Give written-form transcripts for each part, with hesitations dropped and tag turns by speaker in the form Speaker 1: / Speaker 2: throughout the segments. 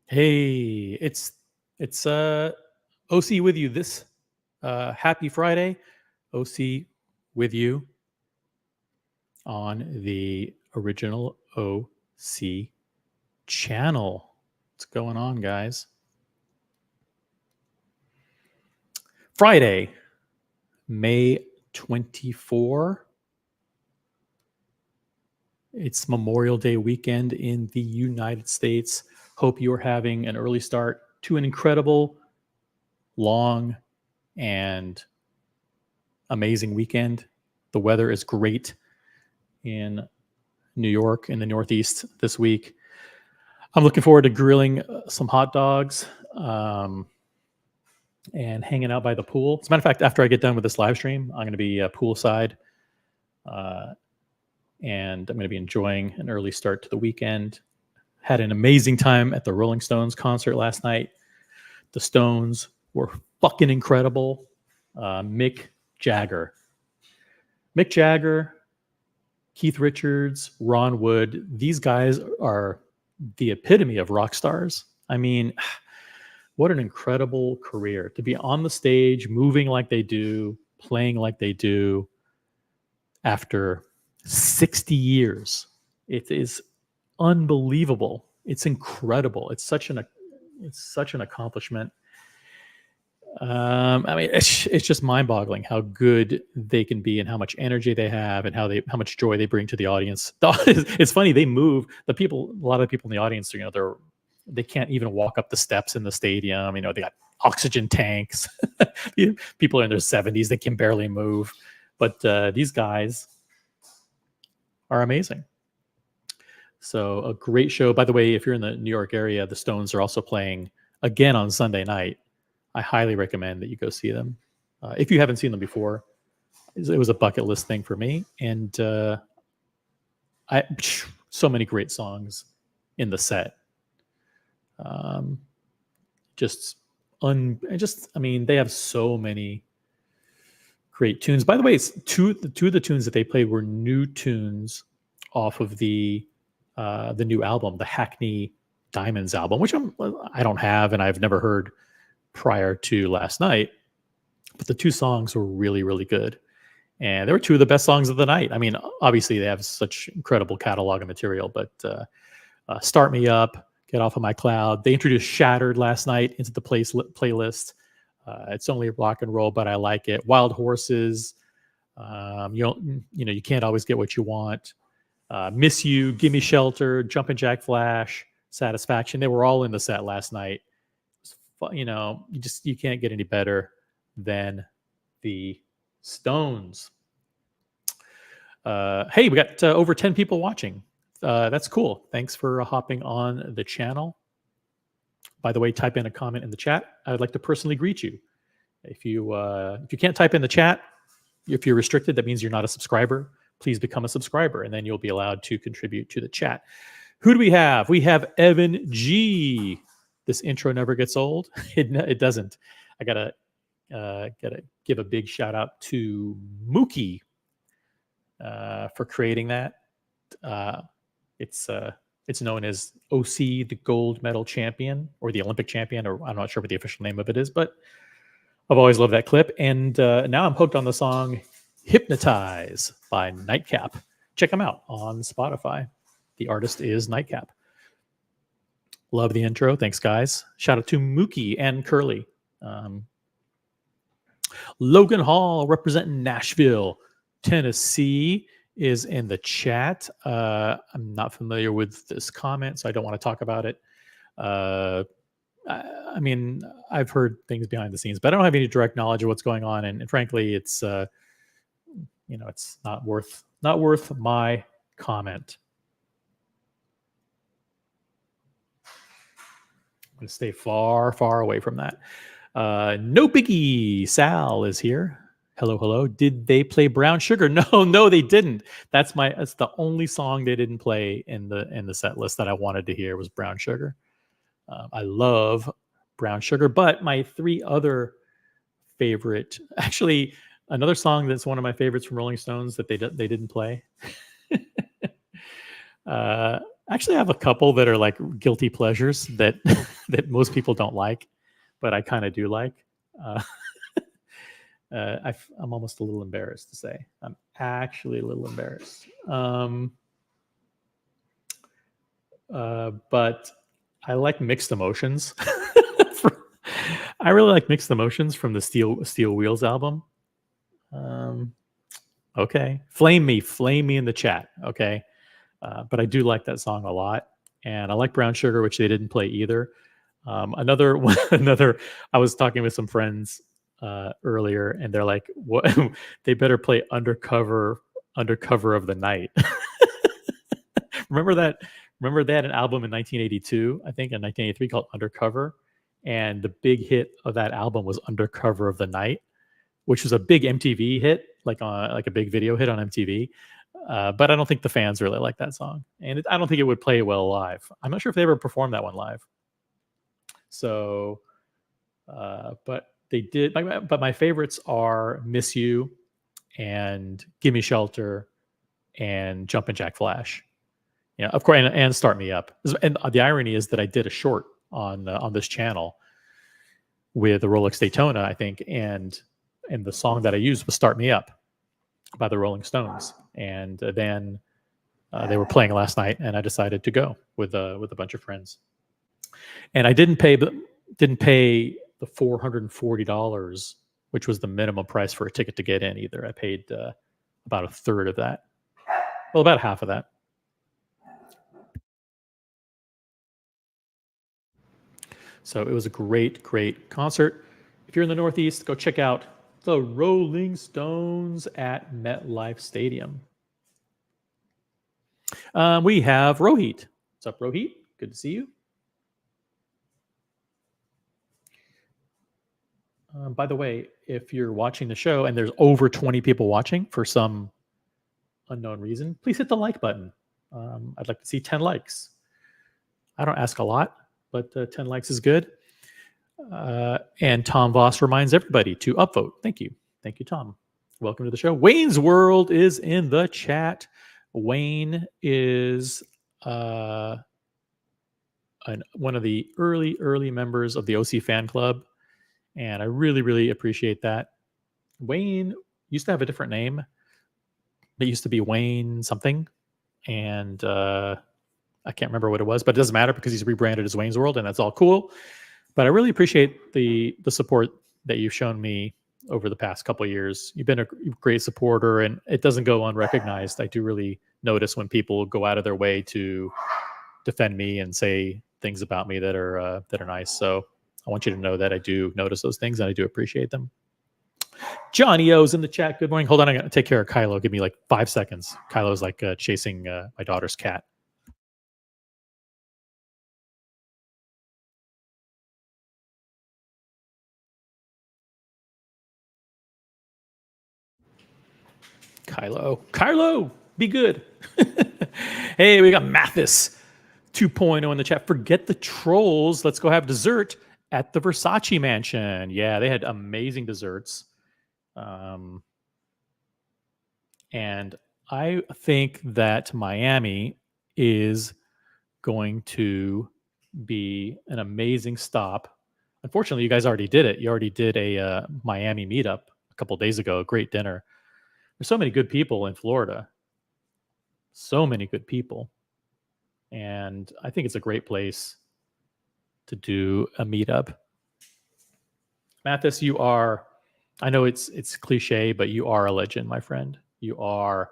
Speaker 1: Hey, it's OC with you this happy Friday. OC with you on the original OC channel. What's going on, guys? Friday, May 24. It's Memorial Day weekend in the United States. Hope you're having an early start to an incredible, long, and amazing weekend. The weather is great in New York in the Northeast this week. I'm looking forward to grilling some hot dogs and hanging out by the pool. As a matter of fact, after I get done with this live stream, I'm going to be poolside and I'm going to be enjoying an early start to the weekend. Had an amazing time at the Rolling Stones concert last night. The Stones were fucking incredible. Mick Jagger, Keith Richards, Ron Wood, these guys are the epitome of rock stars. I mean, what an incredible career to be on the stage, moving like they do, playing like they do after 60 years. It is unbelievable. It's incredible. It's such an accomplishment. I mean, it's just mind-boggling how good they can be and how much energy they have and how much joy they bring to the audience. It's funny, they move the people. A lot of the people in the audience, they can't even walk up the steps in the stadium. They got oxygen tanks. People are in their 70s; they can barely move. But these guys are amazing. So a great show. By the way, if you're in the New York area, the Stones are also playing again on Sunday night. I highly recommend that you go see them. If you haven't seen them before, it was a bucket list thing for me. And so many great songs in the set. I mean, they have so many great tunes. By the way, two of the tunes that they played were new tunes off of the new album, the Hackney Diamonds album, which I don't have and I've never heard prior to last night, but the two songs were really, really good. And they were two of the best songs of the night. I mean, obviously they have such incredible catalog of material, but Start Me Up, Get Off of My Cloud. They introduced Shattered last night into the playlist. It's only rock and roll, but I like it. Wild Horses. You can't always get what you want. Miss You, Gimme Shelter, Jumpin' Jack Flash, Satisfaction. They were all in the set last night. You can't get any better than the Stones. Hey, we got over 10 people watching. That's cool. Thanks for hopping on the channel. By the way, type in a comment in the chat. I would like to personally greet you. If you can't type in the chat, if you're restricted, that means you're not a subscriber. Please become a subscriber, and then you'll be allowed to contribute to the chat. Who do we have? We have Evan G. This intro never gets old. It doesn't. I gotta give a big shout out to Mookie for creating that. It's known as OC, the gold medal champion, or the Olympic champion, or I'm not sure what the official name of it is, but I've always loved that clip. And now I'm hooked on the song Hypnotize by Nightcap. Check them out on Spotify. The artist is Nightcap. Love the intro. Thanks, guys. Shout out to Mookie and Curly. Logan Hall representing Nashville, Tennessee is in the chat. I'm not familiar with this comment, so I don't want to talk about it. I mean, I've heard things behind the scenes, but I don't have any direct knowledge of what's going on. And frankly, it's it's not worth my comment. I'm going to stay far, far away from that. No biggie. Sal is here. Hello. Did they play Brown Sugar? No, they didn't. That's the only song they didn't play in the set list that I wanted to hear was Brown Sugar. I love Brown Sugar, but my three other favorite, actually, another song that's one of my favorites from Rolling Stones that they didn't play. Actually, I have a couple that are like guilty pleasures that that most people don't like, but I kind of do like. Uh, I'm almost a little embarrassed to say. I'm actually a little embarrassed. But I like Mixed Emotions. I really like Mixed Emotions from the Steel Wheels album. Okay, flame me in the chat. Okay, but I do like that song a lot, and I like Brown Sugar, which they didn't play either. Another one, another. I was talking with some friends earlier, and they're like, "What? They better play Undercover of the Night." Remember that? Remember they had an album in 1982, I think, in 1983 called Undercover, and the big hit of that album was Undercover of the Night, which was a big MTV hit, like a big video hit on MTV. But I don't think the fans really like that song, and I don't think it would play well live. I'm not sure if they ever performed that one live. So, but they did. But my favorites are "Miss You" and "Gimme Shelter" and "Jumpin' Jack Flash." Yeah, of course, and "Start Me Up." And the irony is that I did a short on this channel with the Rolex Daytona, I think, and the song that I used was "Start Me Up" by the Rolling Stones, and then they were playing last night, and I decided to go with a bunch of friends, and I didn't pay the $440, which was the minimum price for a ticket to get in either. I paid about a third of that, well, about half of that. So it was a great concert. If you're in the Northeast, go check out the Rolling Stones at MetLife Stadium. We have Rohit. What's up, Rohit? Good to see you. By the way, if you're watching the show and there's over 20 people watching for some unknown reason, please hit the like button. I'd like to see 10 likes. I don't ask a lot, but 10 likes is good. And Tom Voss reminds everybody to upvote. Thank you. Thank you, Tom. Welcome to the show. Wayne's World is in the chat. Wayne is one of the early members of the OC fan club, and I really appreciate that. Wayne used to have a different name. It used to be Wayne something, and I can't remember what it was, but it doesn't matter because he's rebranded as Wayne's World, and that's all cool. But I really appreciate the support that you've shown me over the past couple of years. You've been a great supporter, and it doesn't go unrecognized. I do really notice when people go out of their way to defend me and say things about me that are nice. So I want you to know that I do notice those things, and I do appreciate them. Johnny O's in the chat. Good morning. Hold on, I gotta take care of Kylo. Give me like 5 seconds. Kylo's like chasing my daughter's cat. Kylo, be good. Hey, we got Mathis 2.0 in the chat. Forget the trolls. Let's go have dessert at the Versace mansion. Yeah, they had amazing desserts. And I think that Miami is going to be an amazing stop. Unfortunately, you guys already did it. You already did a Miami meetup a couple days ago. A great dinner. There's so many good people in Florida. So many good people. And I think it's a great place to do a meetup. Mathis, you are, I know it's cliche, but you are a legend, my friend. You are,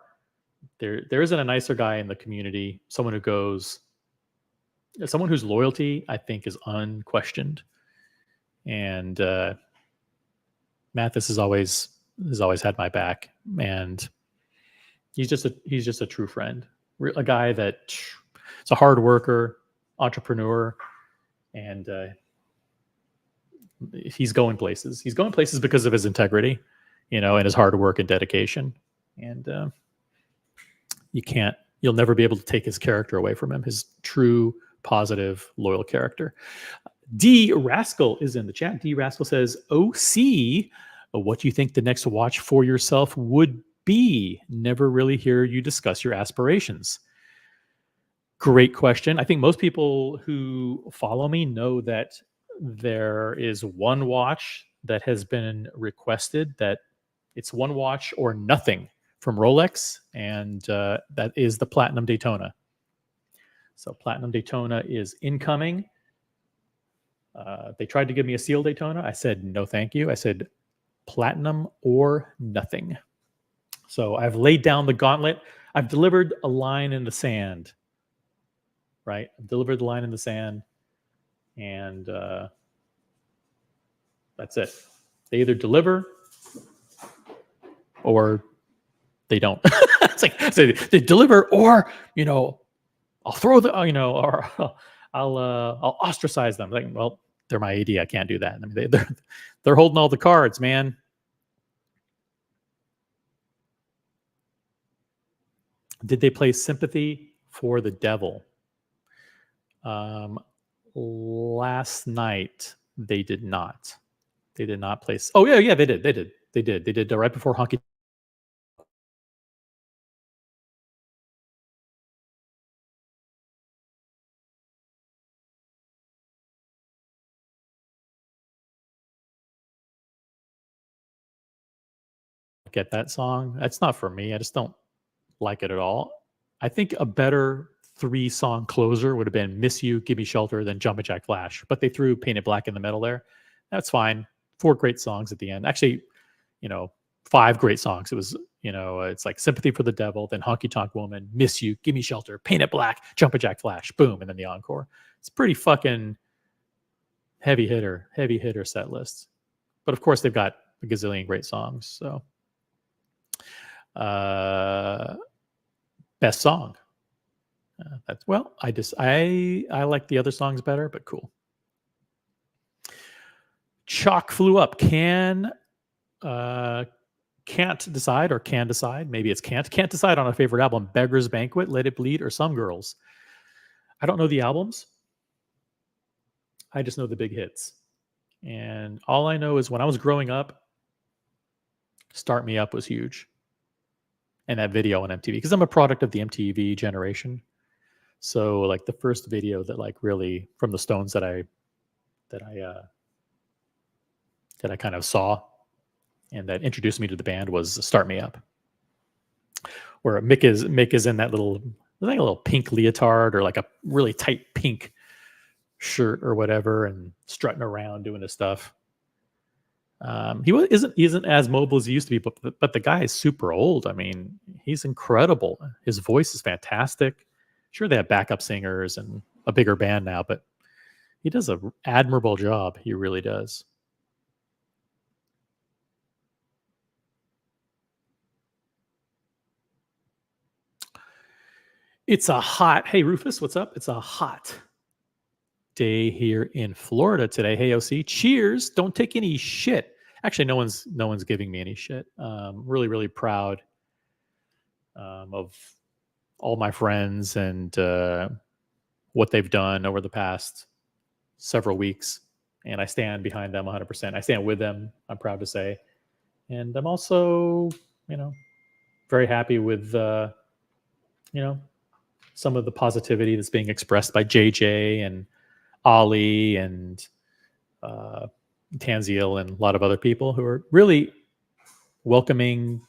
Speaker 1: there isn't a nicer guy in the community. Someone whose loyalty I think is unquestioned. And Mathis has always had my back, and he's just a true friend, a guy that is a hard worker, entrepreneur, and he's going places. He's going places because of his integrity, and his hard work and dedication. And you'll never be able to take his character away from him. His true, positive, loyal character. D Rascal is in the chat. D Rascal says, "OC, what do you think the next watch for yourself would be? Never really hear you discuss your aspirations." Great question. I think most people who follow me know that there is one watch that has been requested, that it's one watch or nothing from Rolex, and that is the Platinum Daytona. So Platinum Daytona is incoming. They tried to give me a Seal Daytona. I said, no, thank you. I said, Platinum or nothing. So I've laid down the gauntlet. I've delivered a line in the sand, right? I've delivered the line in the sand, and that's it. They either deliver or they don't. It's like, so they deliver, or, I'll throw the, or I'll ostracize them. Like, well, they're my AD. I can't do that. I mean, they're holding all the cards, man. Did they play Sympathy for the Devil? Last night they did not. They did not play. Oh yeah, they did. They did right before Honky. Get that song. That's not for me. I just don't like it at all. I think a better 3-song closer would have been Miss You, Give Me Shelter, then Jumpin' Jack Flash. But they threw Painted Black in the middle there. That's fine. 4 great songs at the end. Actually, 5 great songs. It was, it's like Sympathy for the Devil, then Honky Tonk Woman, Miss You, Give Me Shelter, Painted Black, Jumpin' Jack Flash, boom, and then the encore. It's pretty fucking heavy hitter set list. But of course, they've got a gazillion great songs. So, best song. That's, well, I like the other songs better, but cool. ChalkFlewUp can't decide, or can decide. Maybe it's can't decide on a favorite album: Beggar's Banquet, Let It Bleed, or Some Girls. I don't know the albums. I just know the big hits. And all I know is when I was growing up, Start Me Up was huge. And that video on MTV, because I'm a product of the MTV generation. So like the first video that like really from the Stones that I kind of saw and that introduced me to the band was Start Me Up, where Mick is in that little, like a little pink leotard or like a really tight pink shirt or whatever, and strutting around doing his stuff. He isn't as mobile as he used to be, but the guy is super old. I mean, he's incredible. His voice is fantastic. Sure, they have backup singers and a bigger band now, but he does an admirable job. He really does. It's a hot, hey Rufus, what's up? It's a hot day here in Florida today. Hey OC, cheers. Don't take any shit. Actually, no one's giving me any shit. Really, really proud of all my friends and what they've done over the past several weeks. And I stand behind them 100%. I stand with them, I'm proud to say. And I'm also, very happy with, some of the positivity that's being expressed by JJ and Ali and Tanziel and a lot of other people who are really welcoming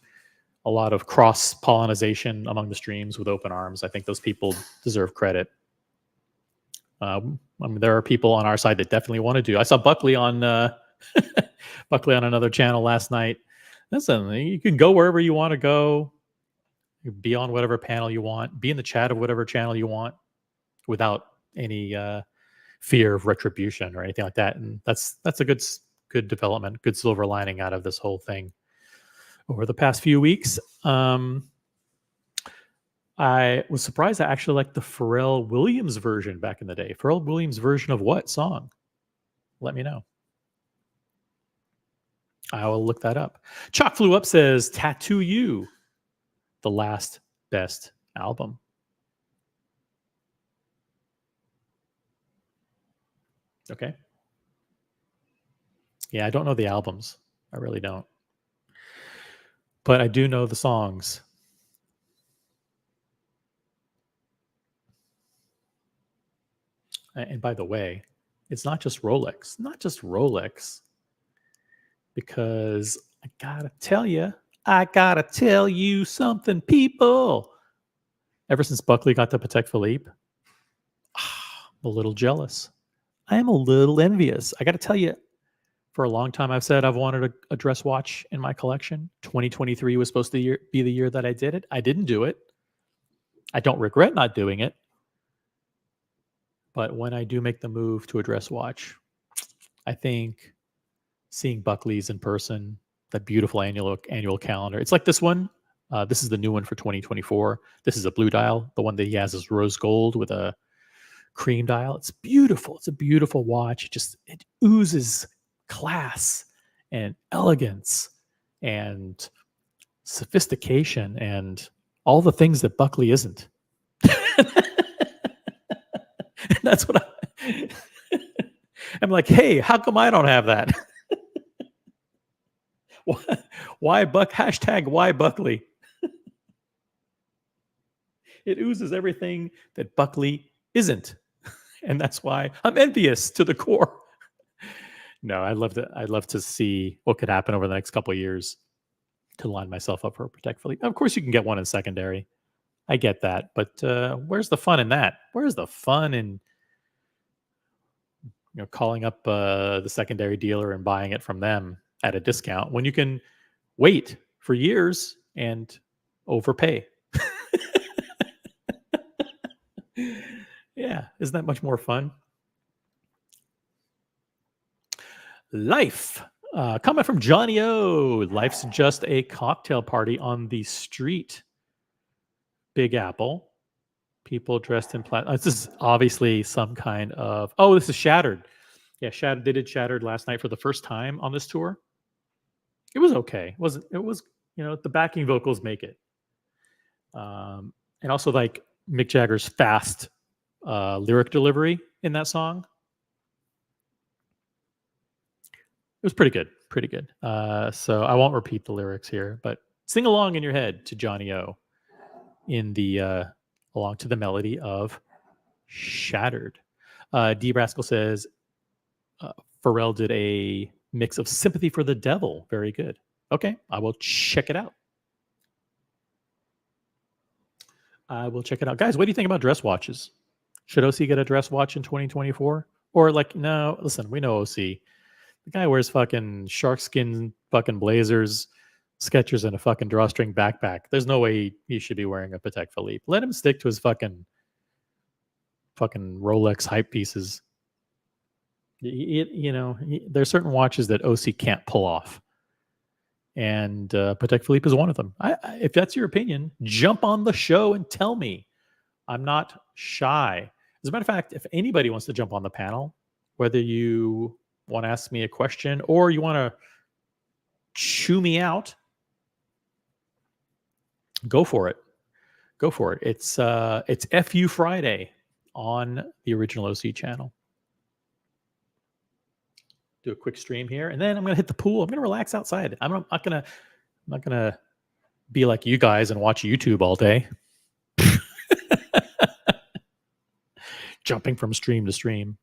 Speaker 1: a lot of cross-pollination among the streams with open arms. I think those people deserve credit. I mean, there are people on our side that definitely want to do. I saw Buckley on Buckley on another channel last night. Listen, you can go wherever you want to go. You be on whatever panel you want. Be in the chat of whatever channel you want, without any fear of retribution or anything like that. And that's a good development, good silver lining out of this whole thing over the past few weeks. I was surprised. I actually liked the Pharrell Williams version back in the day. Pharrell Williams version of what song? Let me know. I will look that up. ChalkFlewUp says Tattoo You, the last best album. Okay. Yeah, I don't know the albums. I really don't. But I do know the songs. And by the way, it's not just Rolex, because I gotta tell you something, people. Ever since Buckley got the Patek Philippe, I'm a little jealous. I am a little envious. I gotta tell you, for a long time, I've said I've wanted a dress watch in my collection. 2023 was supposed to be the year that I did it. I didn't do it. I don't regret not doing it. But when I do make the move to a dress watch, I think seeing Buckley's in person, that beautiful annual calendar. It's like this one. This is the new one for 2024. This is a blue dial. The one that he has is rose gold with a cream dial. It's beautiful. It's a beautiful watch. It oozes class and elegance and sophistication and all the things that Buckley isn't. That's what I'm like, hey, how come I don't have that? Why Buckley? It oozes everything that Buckley isn't. And that's why I'm envious to the core. No, I'd love to see what could happen over the next couple of years to line myself up for a Patek Philippe. Of course, you can get one in secondary. I get that, but where's the fun in that? Where's the fun in calling up the secondary dealer and buying it from them at a discount when you can wait for years and overpay? Yeah, isn't that much more fun? Life. Comment from Johnny O. Life's just a cocktail party on the street. Big Apple. People dressed in plaid. This is obviously some kind of. Oh, this is Shattered. Yeah, Shattered. They did Shattered last night for the first time on this tour. It was okay. It was the backing vocals make it. And also like Mick Jagger's fast lyric delivery in that song. It was pretty good. So I won't repeat the lyrics here, but sing along in your head to Johnny O in the along to the melody of Shattered. D. Rascal says Pharrell did a mix of Sympathy for the Devil. Very good. Okay, I will check it out. Guys, what do you think about dress watches? Should OC get a dress watch in 2024? Or like, no, listen, we know OC. The guy wears fucking shark skin fucking blazers, Skechers, and a fucking drawstring backpack. There's no way he should be wearing a Patek Philippe. Let him stick to his fucking Rolex hype pieces. There's certain watches that OC can't pull off. And Patek Philippe is one of them. If that's your opinion, jump on the show and tell me. I'm not shy. As a matter of fact, if anybody wants to jump on the panel, whether you want to ask me a question or you want to chew me out, go for it. It's FU Friday on the original OC channel. Do a quick stream here, and then I'm gonna hit the pool. I'm gonna relax outside. I'm not gonna be like you guys and watch YouTube all day. Jumping from stream to stream.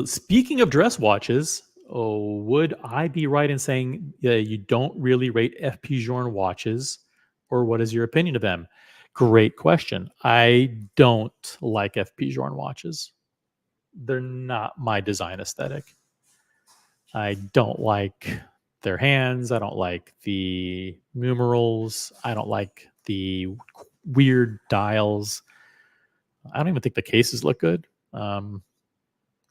Speaker 1: Speaking of dress watches, would I be right in saying you don't really rate FP Journe watches, or what is your opinion of them? Great question. I don't like FP Journe watches. They're not my design aesthetic. I don't like their hands. I don't like the numerals. I don't like the weird dials. I don't even think the cases look good.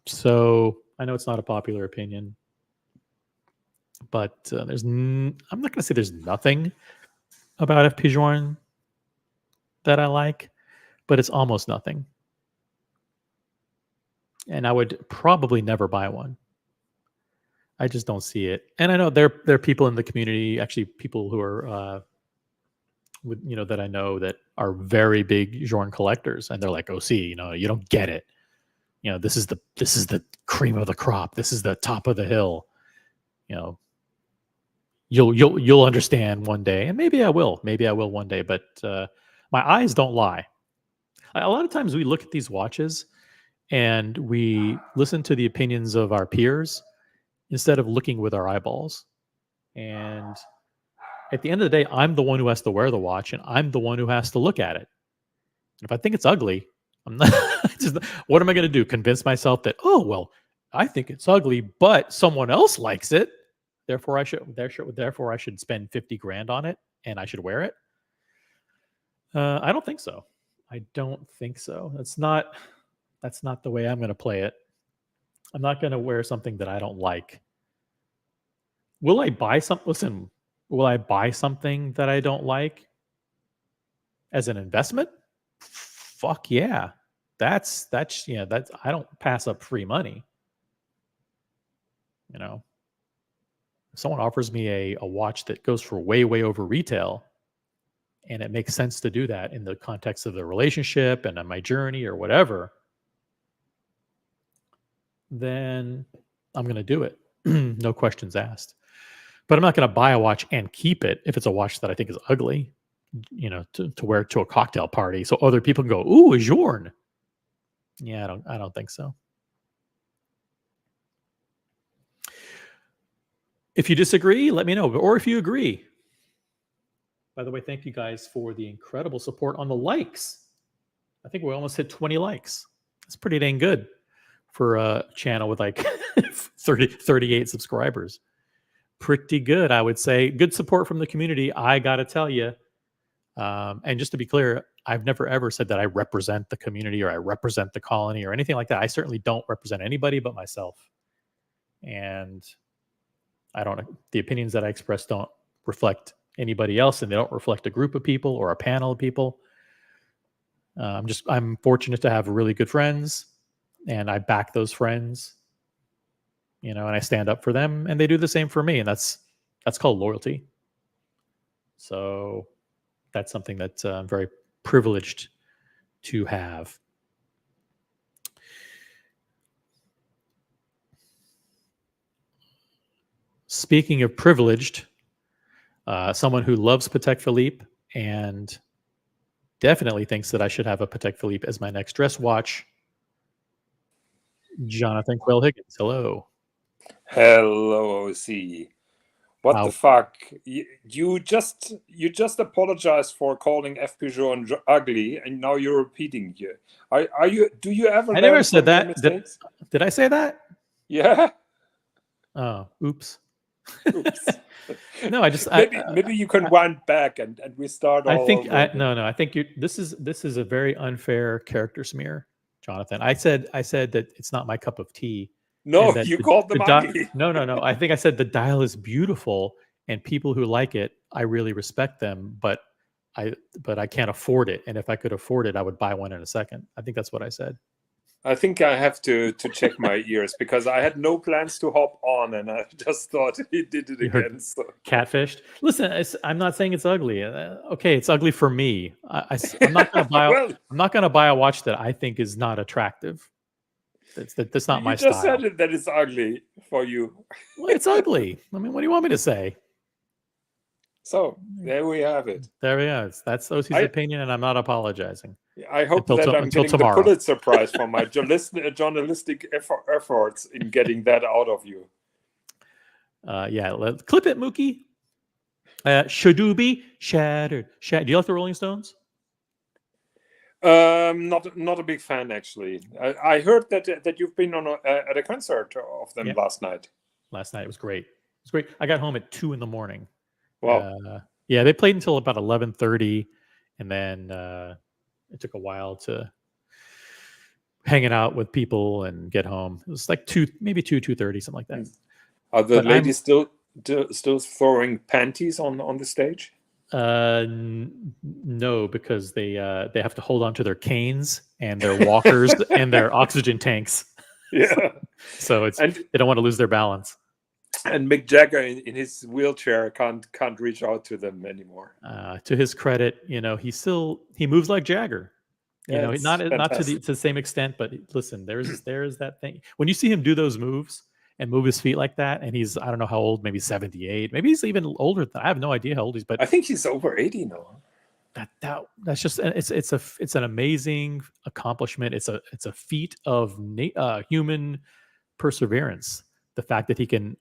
Speaker 1: So I know it's not a popular opinion, but I'm not going to say there's nothing about FP Journe that I like, but it's almost nothing. And I would probably never buy one. I just don't see it. And I know there are people in the community, actually people who are, that I know that are very big Journe collectors, and they're like, "Oh, see, you don't get it. This is the cream of the crop. This is the top of the hill. You'll understand one day." And maybe I will one day, but my eyes don't lie. A lot of times we look at these watches and we listen to the opinions of our peers instead of looking with our eyeballs. And at the end of the day, I'm the one who has to wear the watch and I'm the one who has to look at it. And if I think it's ugly, I'm not just, what am I going to do? Convince myself that, oh, well, I think it's ugly, but someone else likes it. Therefore I should spend 50 grand on it and I should wear it. I don't think so. I don't think so. That's not the way I'm going to play it. I'm not going to wear something that I don't like. Will I buy will I buy something that I don't like as an investment? Fuck yeah. That's I don't pass up free money. You know, if someone offers me a watch that goes for way, way over retail, and it makes sense to do that in the context of the relationship and on my journey or whatever, then I'm going to do it. No questions asked. But I'm not going to buy a watch and keep it if it's a watch that I think is ugly, to wear to a cocktail party. So other people can go, ooh, a Journe. Yeah, I don't think so. If you disagree, let me know. Or if you agree. By the way, thank you guys for the incredible support on the likes. I think we almost hit 20 likes. That's pretty dang good for a channel with like 38 subscribers. Pretty good, I would say. Good support from the community, I got to tell you. And just to be clear, I've never ever said that I represent the community or I represent the colony or anything like that. I certainly don't represent anybody but myself. And the opinions that I express don't reflect anybody else, and they don't reflect a group of people or a panel of people. I'm fortunate to have really good friends, and I back those friends, and I stand up for them, and they do the same for me, and that's called loyalty. So that's something that I'm very privileged to have. Speaking of privileged, someone who loves Patek Philippe and definitely thinks that I should have a Patek Philippe as my next dress watch, Jonathan Quill Higgins. Hello.
Speaker 2: Hello, OC. What the fuck? You just apologized for calling FP Journe ugly, and now you're repeating here. Are you? Do you ever?
Speaker 1: I never said that. Did I say that?
Speaker 2: Yeah.
Speaker 1: Oh, oops.
Speaker 2: Oops.
Speaker 1: No,
Speaker 2: maybe you can wind back and we start. I think
Speaker 1: this is a very unfair character smear, Jonathan. I said that it's not my cup of tea.
Speaker 2: No, you called them ugly.
Speaker 1: No. I think I said the dial is beautiful, and people who like it, I really respect them. But I can't afford it, and if I could afford it, I would buy one in a second. I think that's what I said.
Speaker 2: I think I have to check my ears because I had no plans to hop on, and I just thought he did it again. So.
Speaker 1: Catfished. Listen, I'm not saying it's ugly. Okay, it's ugly for me. I'm not going to buy. I'm not going to buy a watch that I think is not attractive. That's not my style.
Speaker 2: You just said that it's ugly for you.
Speaker 1: Well, it's ugly. I mean, what do you want me to say?
Speaker 2: So there we have it.
Speaker 1: There we are. That's OC's opinion, and I'm not apologizing.
Speaker 2: I hope that I'm getting tomorrow. The Pulitzer Prize for my journalistic efforts in getting that out of you.
Speaker 1: Yeah, clip it, Mookie. Shadooby, shattered. Do you like the Rolling Stones?
Speaker 2: Not a big fan, actually. I heard that you've been on at a concert of them last night.
Speaker 1: Last night, it was great. It was great. I got home at 2 a.m.
Speaker 2: Wow.
Speaker 1: Yeah, they played until about 11:30, and then it took a while to hanging out with people and get home. It was like 2:30, something like that.
Speaker 2: Are the ladies still throwing panties on the stage?
Speaker 1: No, because they have to hold on to their canes and their walkers and their oxygen tanks.
Speaker 2: Yeah.
Speaker 1: So they don't want to lose their balance.
Speaker 2: And Mick Jagger in his wheelchair can't reach out to them anymore.
Speaker 1: To his credit, he moves like Jagger. Not to the same extent, but listen, there's that thing. When you see him do those moves and move his feet like that, and he's, I don't know how old, maybe 78, maybe he's even older than, I have no idea how old he's, but
Speaker 2: I think he's over 80 now.
Speaker 1: that's just it's an amazing accomplishment. It's a feat of human perseverance. The fact that he can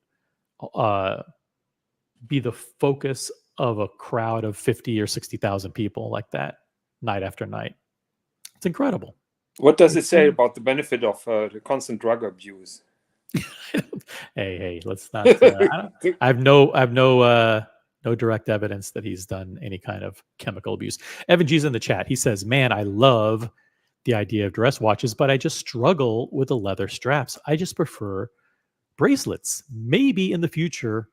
Speaker 1: be the focus of a crowd of 50 or 60,000 people like that night after night. It's incredible.
Speaker 2: What does it say about the benefit of the constant drug abuse?
Speaker 1: hey, let's not. I have no direct evidence that he's done any kind of chemical abuse. Evan G's in the chat. He says, "Man, I love the idea of dress watches, but I just struggle with the leather straps. I just prefer bracelets. Maybe in the future,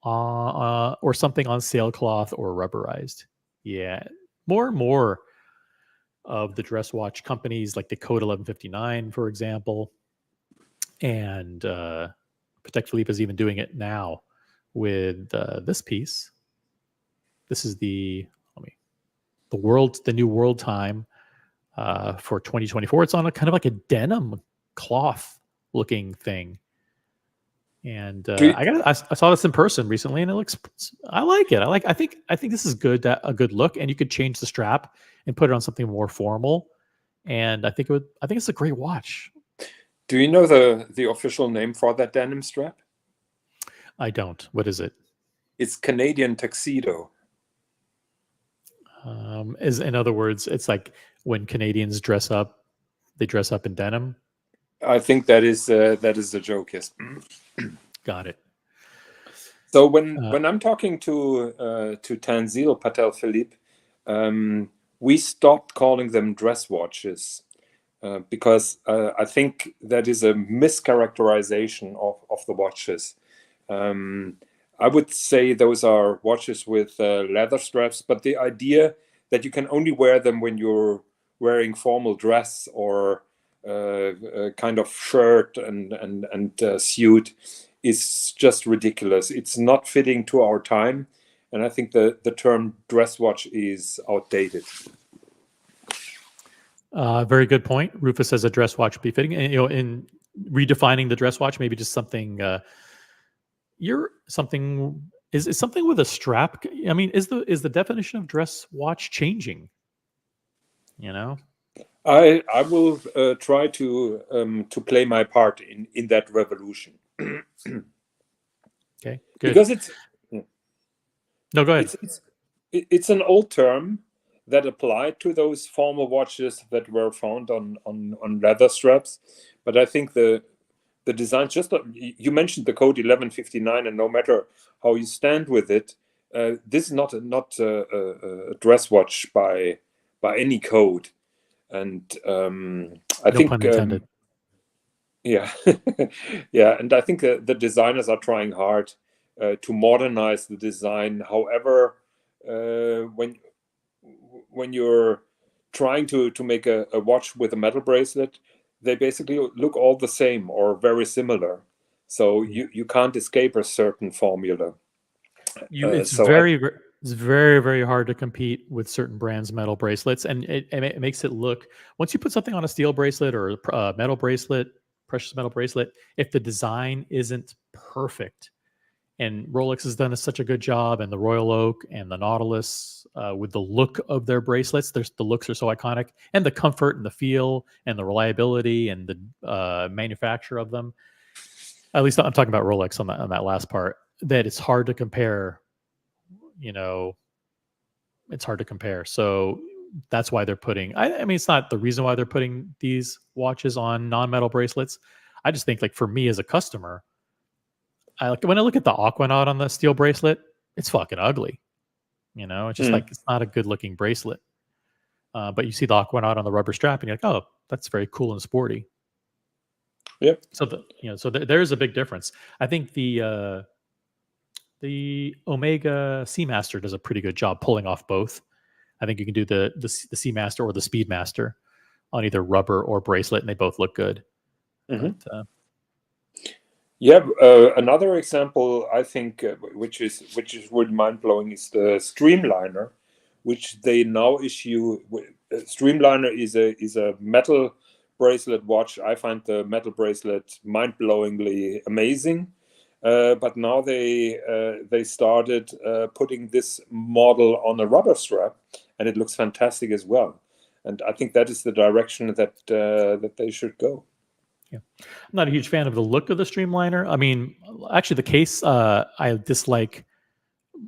Speaker 1: or something on sailcloth or rubberized." Yeah, more and more of the dress watch companies, like the Code 1159, for example, and Patek Philippe is even doing it now with this piece. This is the new world time for 2024. It's on a kind of like a denim cloth looking thing. And I saw this in person recently, and it looks. I like it. I think this is good. A good look, and you could change the strap and put it on something more formal. And I think it's a great watch.
Speaker 2: Do you know the official name for that denim strap?
Speaker 1: I don't. What is it?
Speaker 2: It's Canadian tuxedo.
Speaker 1: In other words, it's like when Canadians dress up, they dress up in denim.
Speaker 2: I think that is the joke. Yes.
Speaker 1: Got it.
Speaker 2: So when I'm talking to Tanzil Patek Philippe, we stopped calling them dress watches because I think that is a mischaracterization of the watches. I would say those are watches with leather straps, but the idea that you can only wear them when you're wearing formal dress or kind of shirt and suit is just ridiculous. It's not fitting to our time, and I think the term dress watch is outdated.
Speaker 1: Very good point. Rufus says a dress watch would be fitting, and in redefining the dress watch, maybe just something. Is something with a strap. I mean, is the definition of dress watch changing?
Speaker 2: I will try to play my part in that revolution.
Speaker 1: Okay, good.
Speaker 2: Because it's
Speaker 1: no, go ahead.
Speaker 2: It's an old term that applied to those formal watches that were found on leather straps, but I think the design, just you mentioned the code 1159, and no matter how you stand with it, this is not a dress watch by any code. And I think
Speaker 1: pun intended.
Speaker 2: Yeah, yeah, and I think the designers are trying hard to modernize the design. However, when you're trying to make a watch with a metal bracelet, they basically look all the same or very similar. So you can't escape a certain formula.
Speaker 1: It's very, very hard to compete with certain brands' metal bracelets, and it makes it look. Once you put something on a steel bracelet or a metal bracelet, precious metal bracelet, if the design isn't perfect, and Rolex has done such a good job, and the Royal Oak and the Nautilus with the look of their bracelets, the looks are so iconic, and the comfort and the feel and the reliability and the manufacture of them. At least I'm talking about Rolex on that last part. That it's hard to compare. It's hard to compare. So that's why they're putting. I mean, it's not the reason why they're putting these watches on non-metal bracelets. I just think, like, for me as a customer, when I look at the Aquanaut on the steel bracelet, it's fucking ugly. It's just like, it's not a good looking bracelet. But you see the Aquanaut on the rubber strap, and you're like, oh, that's very cool and sporty.
Speaker 2: Yep.
Speaker 1: So there's a big difference. I think the Omega Seamaster does a pretty good job pulling off both. I think you can do the Seamaster or the Speedmaster on either rubber or bracelet, and they both look good.
Speaker 2: Mm-hmm.
Speaker 1: But,
Speaker 2: another example I think which is really mind-blowing is the Streamliner, which they now issue. Streamliner is a metal bracelet watch. I find the metal bracelet mind-blowingly amazing, but now they started putting this model on a rubber strap, and it looks fantastic as well. And I think that is the direction that that they should go.
Speaker 1: Yeah, I'm not a huge fan of the look of the Streamliner. I mean, actually, the case I dislike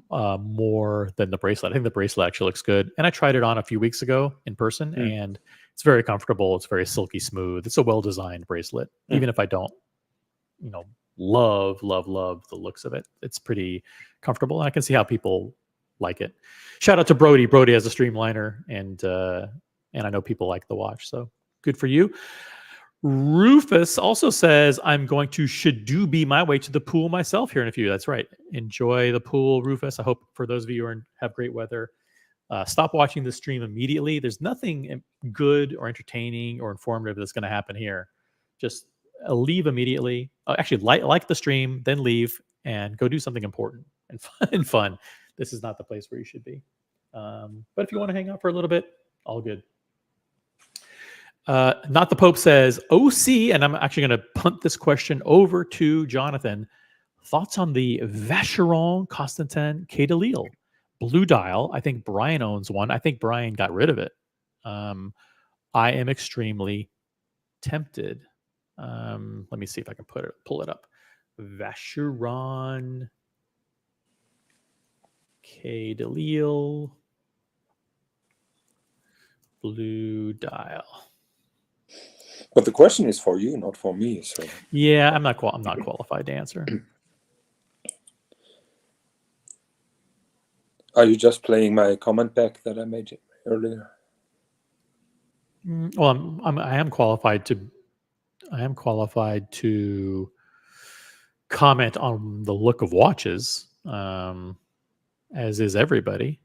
Speaker 1: more than the bracelet. I think the bracelet actually looks good, and I tried it on a few weeks ago in person, and it's very comfortable. It's very silky smooth. It's a well-designed bracelet, even if I don't, love the looks of it. It's pretty comfortable, and I can see how people like it. Shout out to Brody. Brody has a Streamliner, and I know people like the watch, so good for you. Rufus also says, I'm going to Shadoobie my way to the pool myself here in a few. That's right. Enjoy the pool, Rufus. I hope for those of you who have great weather, stop watching the stream immediately. There's nothing good or entertaining or informative that's going to happen here. Just leave immediately. Actually, like the stream, then leave and go do something important and fun. This is not the place where you should be. But if you want to hang out for a little bit, all good. Not the Pope says, OC, and I'm actually going to punt this question over to Jonathan. Thoughts on the Vacheron Constantin Quai de Lille blue dial? I think Brian owns one. I think Brian got rid of it. I am extremely tempted. Let me see if I can pull it up. Vacheron Quai de Lille blue dial.
Speaker 2: But the question is for you, not for me. So
Speaker 1: yeah, I'm not qualified to answer.
Speaker 2: Are you just playing my comment back that I made earlier?
Speaker 1: Well, I am qualified to comment on the look of watches, as is everybody.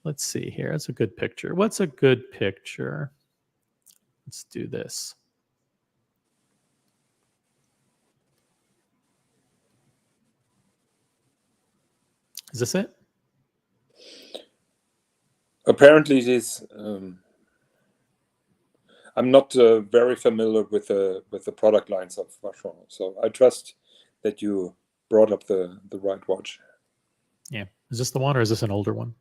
Speaker 1: Let's see here. That's a good picture. What's a good picture? Let's do this. Is this it?
Speaker 2: Apparently it is. I'm not very familiar with the product lines of Vacheron, so I trust that you brought up the right watch.
Speaker 1: Yeah. Is this the one, or is this an older one?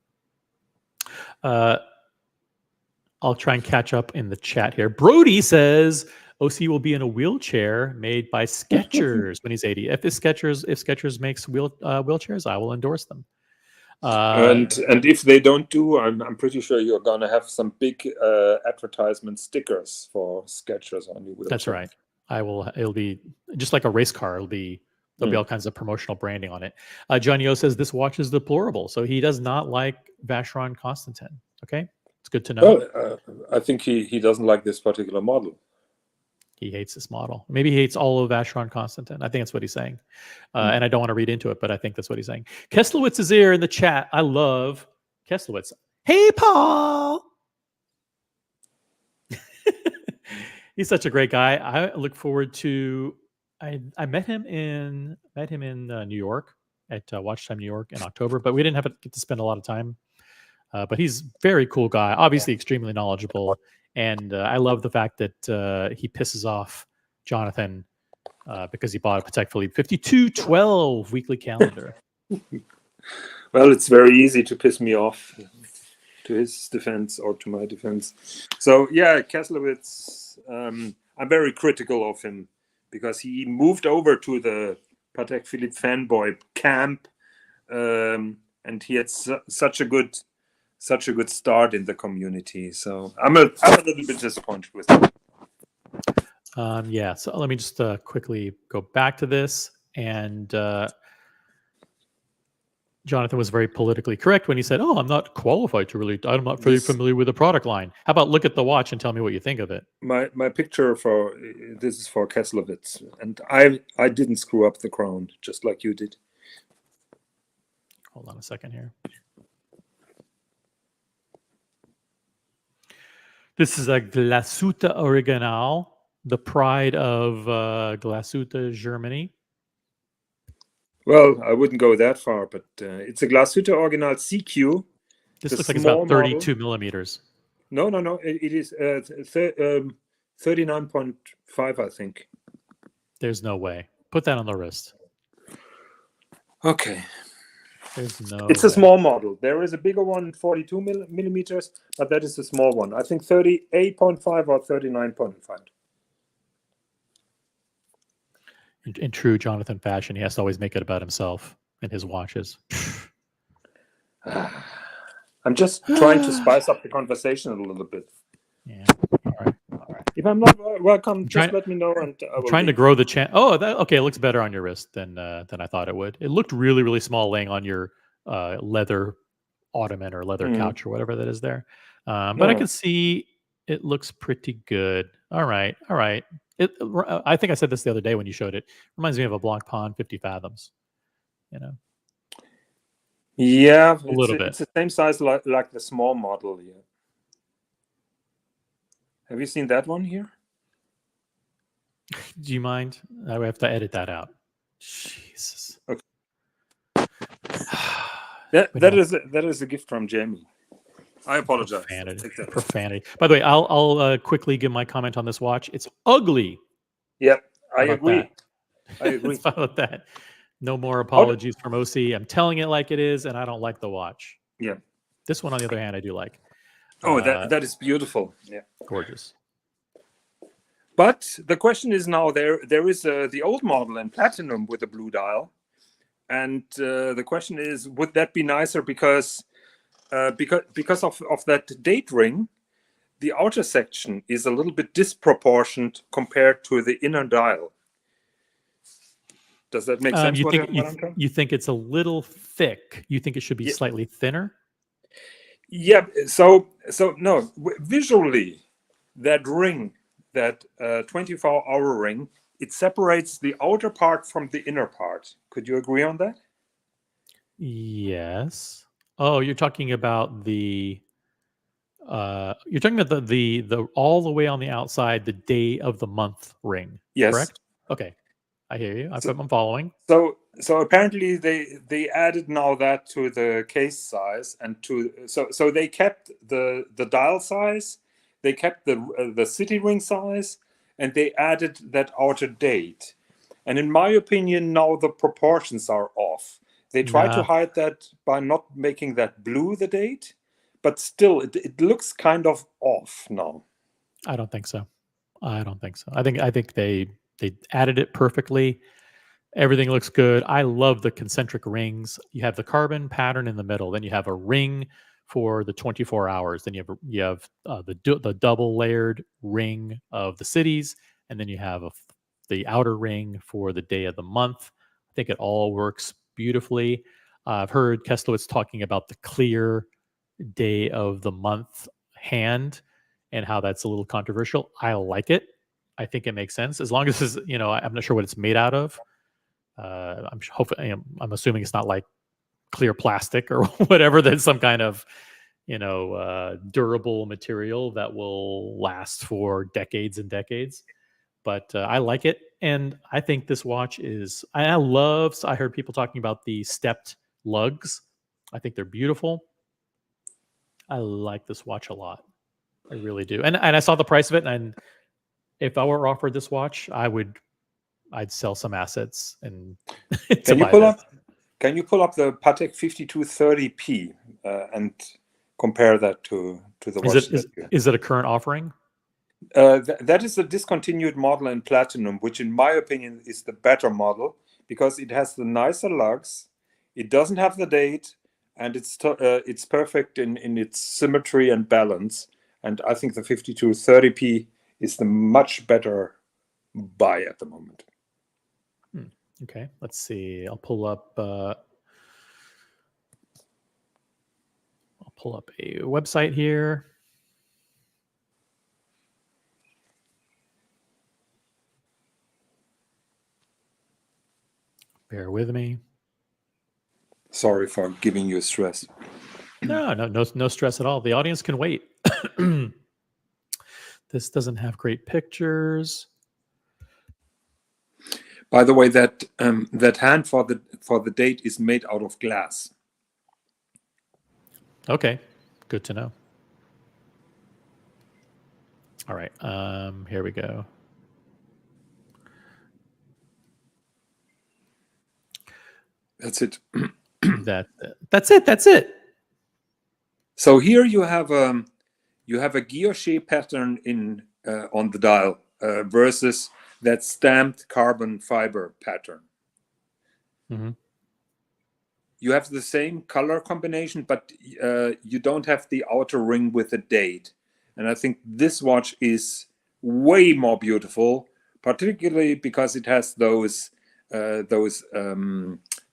Speaker 1: I'll try and catch up in the chat here. Brody says OC will be in a wheelchair made by Skechers when he's 80. If Skechers makes wheelchairs, I will endorse them.
Speaker 2: And if they don't do, I'm pretty sure you're gonna have some big advertisement stickers for Skechers on your wheelchair.
Speaker 1: That's right. I will. It'll be just like a race car. There'll be all kinds of promotional branding on it. John Yo says this watch is deplorable, so he does not like Vacheron Constantin. Okay, it's good to know.
Speaker 2: Well, I think he doesn't like this particular model.
Speaker 1: He hates this model. Maybe he hates all of Vacheron Constantin. I think that's what he's saying. And I don't want to read into it, but I think that's what he's saying. Kesslowitz is here in the chat. I love Kesslowitz. Hey, Paul. He's such a great guy. I look forward to. I met him in New York at Watch Time New York in October, but we didn't get to spend a lot of time. But he's a very cool guy, obviously extremely knowledgeable. And I love the fact that he pisses off Jonathan because he bought a Patek Philippe 5212 weekly calendar.
Speaker 2: Well, it's very easy to piss me off, to his defense or to my defense. So yeah, Kesslowitz, I'm very critical of him because he moved over to the Patek Philippe fanboy camp, and he had such a good start in the community. So I'm a little bit disappointed with him.
Speaker 1: Yeah, so let me just quickly go back to this. And Jonathan was very politically correct when he said, "Oh, I'm not qualified to really. I'm not very familiar with the product line. How about look at the watch and tell me what you think of it?"
Speaker 2: My picture for this is for Kesslowitz, and I didn't screw up the crown just like you did.
Speaker 1: Hold on a second here. This is a Glashütte Original, the pride of Glashütte, Germany.
Speaker 2: Well, I wouldn't go that far, but it's a Glashütte Original CQ.
Speaker 1: This looks like it's about 32 millimeters.
Speaker 2: No. It is 39.5, I think.
Speaker 1: There's no way. Put that on the wrist.
Speaker 2: Okay.
Speaker 1: There's no.
Speaker 2: It's a small model. There is a bigger one, 42 millimeters, but that is a small one. I think 38.5 or 39.5.
Speaker 1: In true Jonathan fashion, he has to always make it about himself and his watches.
Speaker 2: I'm just trying to spice up the conversation a little bit.
Speaker 1: Yeah. All right.
Speaker 2: If I'm not welcome, just let me know. And I will
Speaker 1: trying to
Speaker 2: leave.
Speaker 1: grow the channel. Oh, okay. It looks better on your wrist than I thought it would. It looked really, really small laying on your leather ottoman or leather couch or whatever that is there. But I can see it looks pretty good. All right. I think I said this the other day when you showed it. Reminds me of a Blanc Pond 50 Fathoms. You know.
Speaker 2: Yeah,
Speaker 1: a little bit.
Speaker 2: It's the same size like the small model here. Have you seen that one here?
Speaker 1: Do you mind? I have to edit that out. Jesus.
Speaker 2: Okay. that is a gift from Jamie. I apologize.
Speaker 1: Profanity. By the way, I'll quickly give my comment on this watch. It's ugly.
Speaker 2: Yep, I agree. I agree.
Speaker 1: Let's follow that. No more apologies from OC. I'm telling it like it is, and I don't like the watch.
Speaker 2: Yeah.
Speaker 1: This one, on the other hand, I do like.
Speaker 2: Oh, that is beautiful. Yeah.
Speaker 1: Gorgeous.
Speaker 2: But the question is now, there is the old model in platinum with a blue dial. And the question is, would that be nicer because of that date ring? The outer section is a little bit disproportionate compared to the inner dial. Does that make sense?
Speaker 1: You think it's a little thick? You think it should be slightly thinner?
Speaker 2: Yeah. So no. Visually, that ring, that 24-hour ring, it separates the outer part from the inner part. Could you agree on that?
Speaker 1: Yes. Oh, you're talking about the all the way on the outside, the day of the month ring.
Speaker 2: Yes.
Speaker 1: Correct? Okay. I hear you. I'm following.
Speaker 2: So apparently they added now that to the case size and so they kept the dial size, they kept the city ring size, and they added that outer date. And in my opinion, now the proportions are off. They try to hide that by not making that blue the date, but still it looks kind of off now.
Speaker 1: I don't think so. I think they added it perfectly. Everything looks good. I love the concentric rings. You have the carbon pattern in the middle. Then you have a ring for the 24 hours. Then you have the double layered ring of the cities, and then you have the outer ring for the day of the month. I think it all works beautifully. I've heard Keslowitz talking about the clear day of the month hand and how that's a little controversial. I like it. I think it makes sense as long as it's, I'm not sure what it's made out of. I'm assuming it's not like clear plastic or whatever. That's some kind of, durable material that will last for decades and decades. But I like it, and I think this watch is. I heard people talking about the stepped lugs. I think they're beautiful. I like this watch a lot. I really do. And I saw the price of it, and if I were offered this watch, I'd sell some assets and
Speaker 2: Can you pull up the Patek 5230P and compare that to the watch?
Speaker 1: Is it a current offering?
Speaker 2: That is a discontinued model in platinum, which in my opinion is the better model because it has the nicer lugs, it doesn't have the date, and it's perfect in its symmetry and balance. And I think the 5230P is the much better buy at the moment.
Speaker 1: Okay, let's see. I'll pull up a website here. Bear with me.
Speaker 2: Sorry for giving you stress.
Speaker 1: No stress at all. The audience can wait. This doesn't have great pictures.
Speaker 2: By the way, that hand for the date is made out of glass.
Speaker 1: Okay, good to know. All right, here we go.
Speaker 2: That's it.
Speaker 1: That's it. That's it.
Speaker 2: So here you have a guilloche pattern in on the dial versus that stamped carbon fiber pattern.
Speaker 1: Mm-hmm.
Speaker 2: You have the same color combination, but you don't have the outer ring with the date. And I think this watch is way more beautiful, particularly because it has those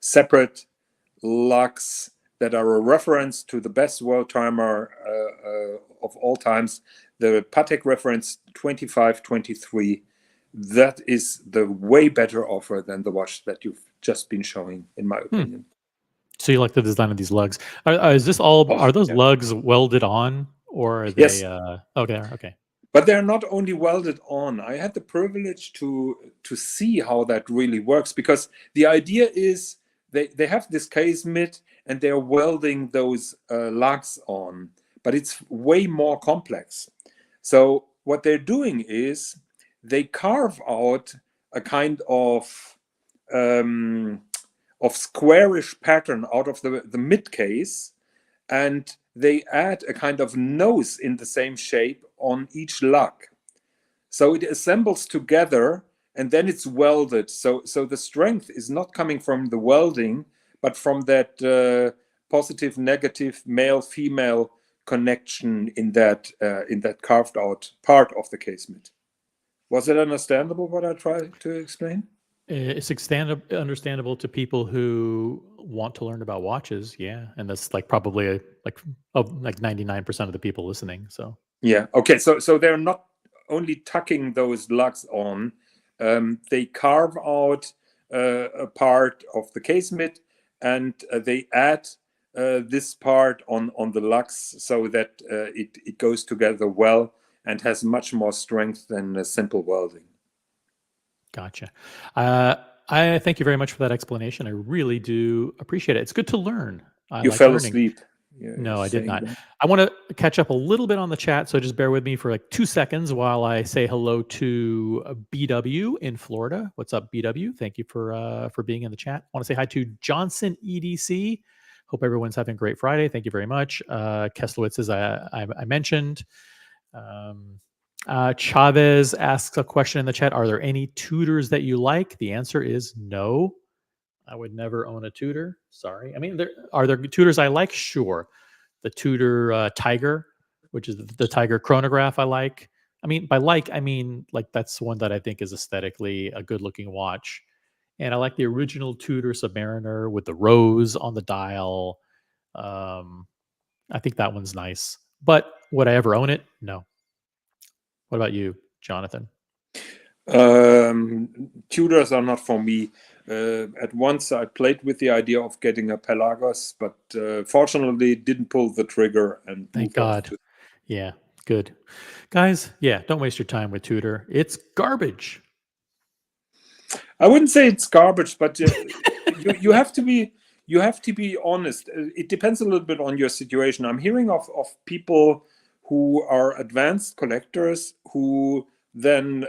Speaker 2: separate lugs that are a reference to the best world timer of all times, the Patek reference 2523. That is the way better offer than the watch that you've just been showing, in my opinion.
Speaker 1: So you like the design of these lugs? Is this all?
Speaker 2: Oh,
Speaker 1: are those
Speaker 2: yeah.
Speaker 1: lugs welded on, or are
Speaker 2: Yes.
Speaker 1: they? Okay, okay.
Speaker 2: But they're not only welded on. I had the privilege to see how that really works, because the idea is they have this casement and they're welding those lugs on, but it's way more complex. So what they're doing is they carve out a kind of squarish pattern out of the mid case, and they add a kind of nose in the same shape on each lug. So it assembles together and then it's welded. So the strength is not coming from the welding, but from that positive, negative, male, female connection in that carved out part of the casement. Was it understandable what I tried to explain?
Speaker 1: It's understandable to people who want to learn about watches, yeah, and that's like probably like 99% of the people listening. So
Speaker 2: yeah, okay. So they're not only tucking those lugs on; they carve out a part of the casement and they add this part on the lugs so that it goes together well and has much more strength than a simple welding.
Speaker 1: Gotcha. I thank you very much for that explanation. I really do appreciate it. It's good to learn.
Speaker 2: You
Speaker 1: like
Speaker 2: fell
Speaker 1: learning.
Speaker 2: asleep.
Speaker 1: No, I did not.
Speaker 2: That.
Speaker 1: I want to catch up a little bit on the chat, so just bear with me for like 2 seconds while I say hello to BW in Florida. What's up, BW? Thank you for being in the chat. I want to say hi to Johnson EDC. Hope everyone's having a great Friday. Thank you very much. Keslowitz, as I mentioned. Chavez asks a question in the chat. Are there any Tudors that you like? The answer is no. I would never own a Tudor. Sorry. I mean, are there Tudors I like? Sure. The Tudor Tiger, which is the Tiger chronograph, I like. I mean, by like, I mean like that's one that I think is aesthetically a good-looking watch. And I like the original Tudor Submariner with the rose on the dial. I think that one's nice. But would I ever own it? No. What about you, Jonathan?
Speaker 2: Tudors are not for me. At once I played with the idea of getting a Pelagos, but fortunately didn't pull the trigger. And
Speaker 1: thank God. Yeah, good. Guys, yeah, don't waste your time with Tudor. It's garbage.
Speaker 2: I wouldn't say it's garbage, but you have to be honest. It depends a little bit on your situation. I'm hearing of people who are advanced collectors who then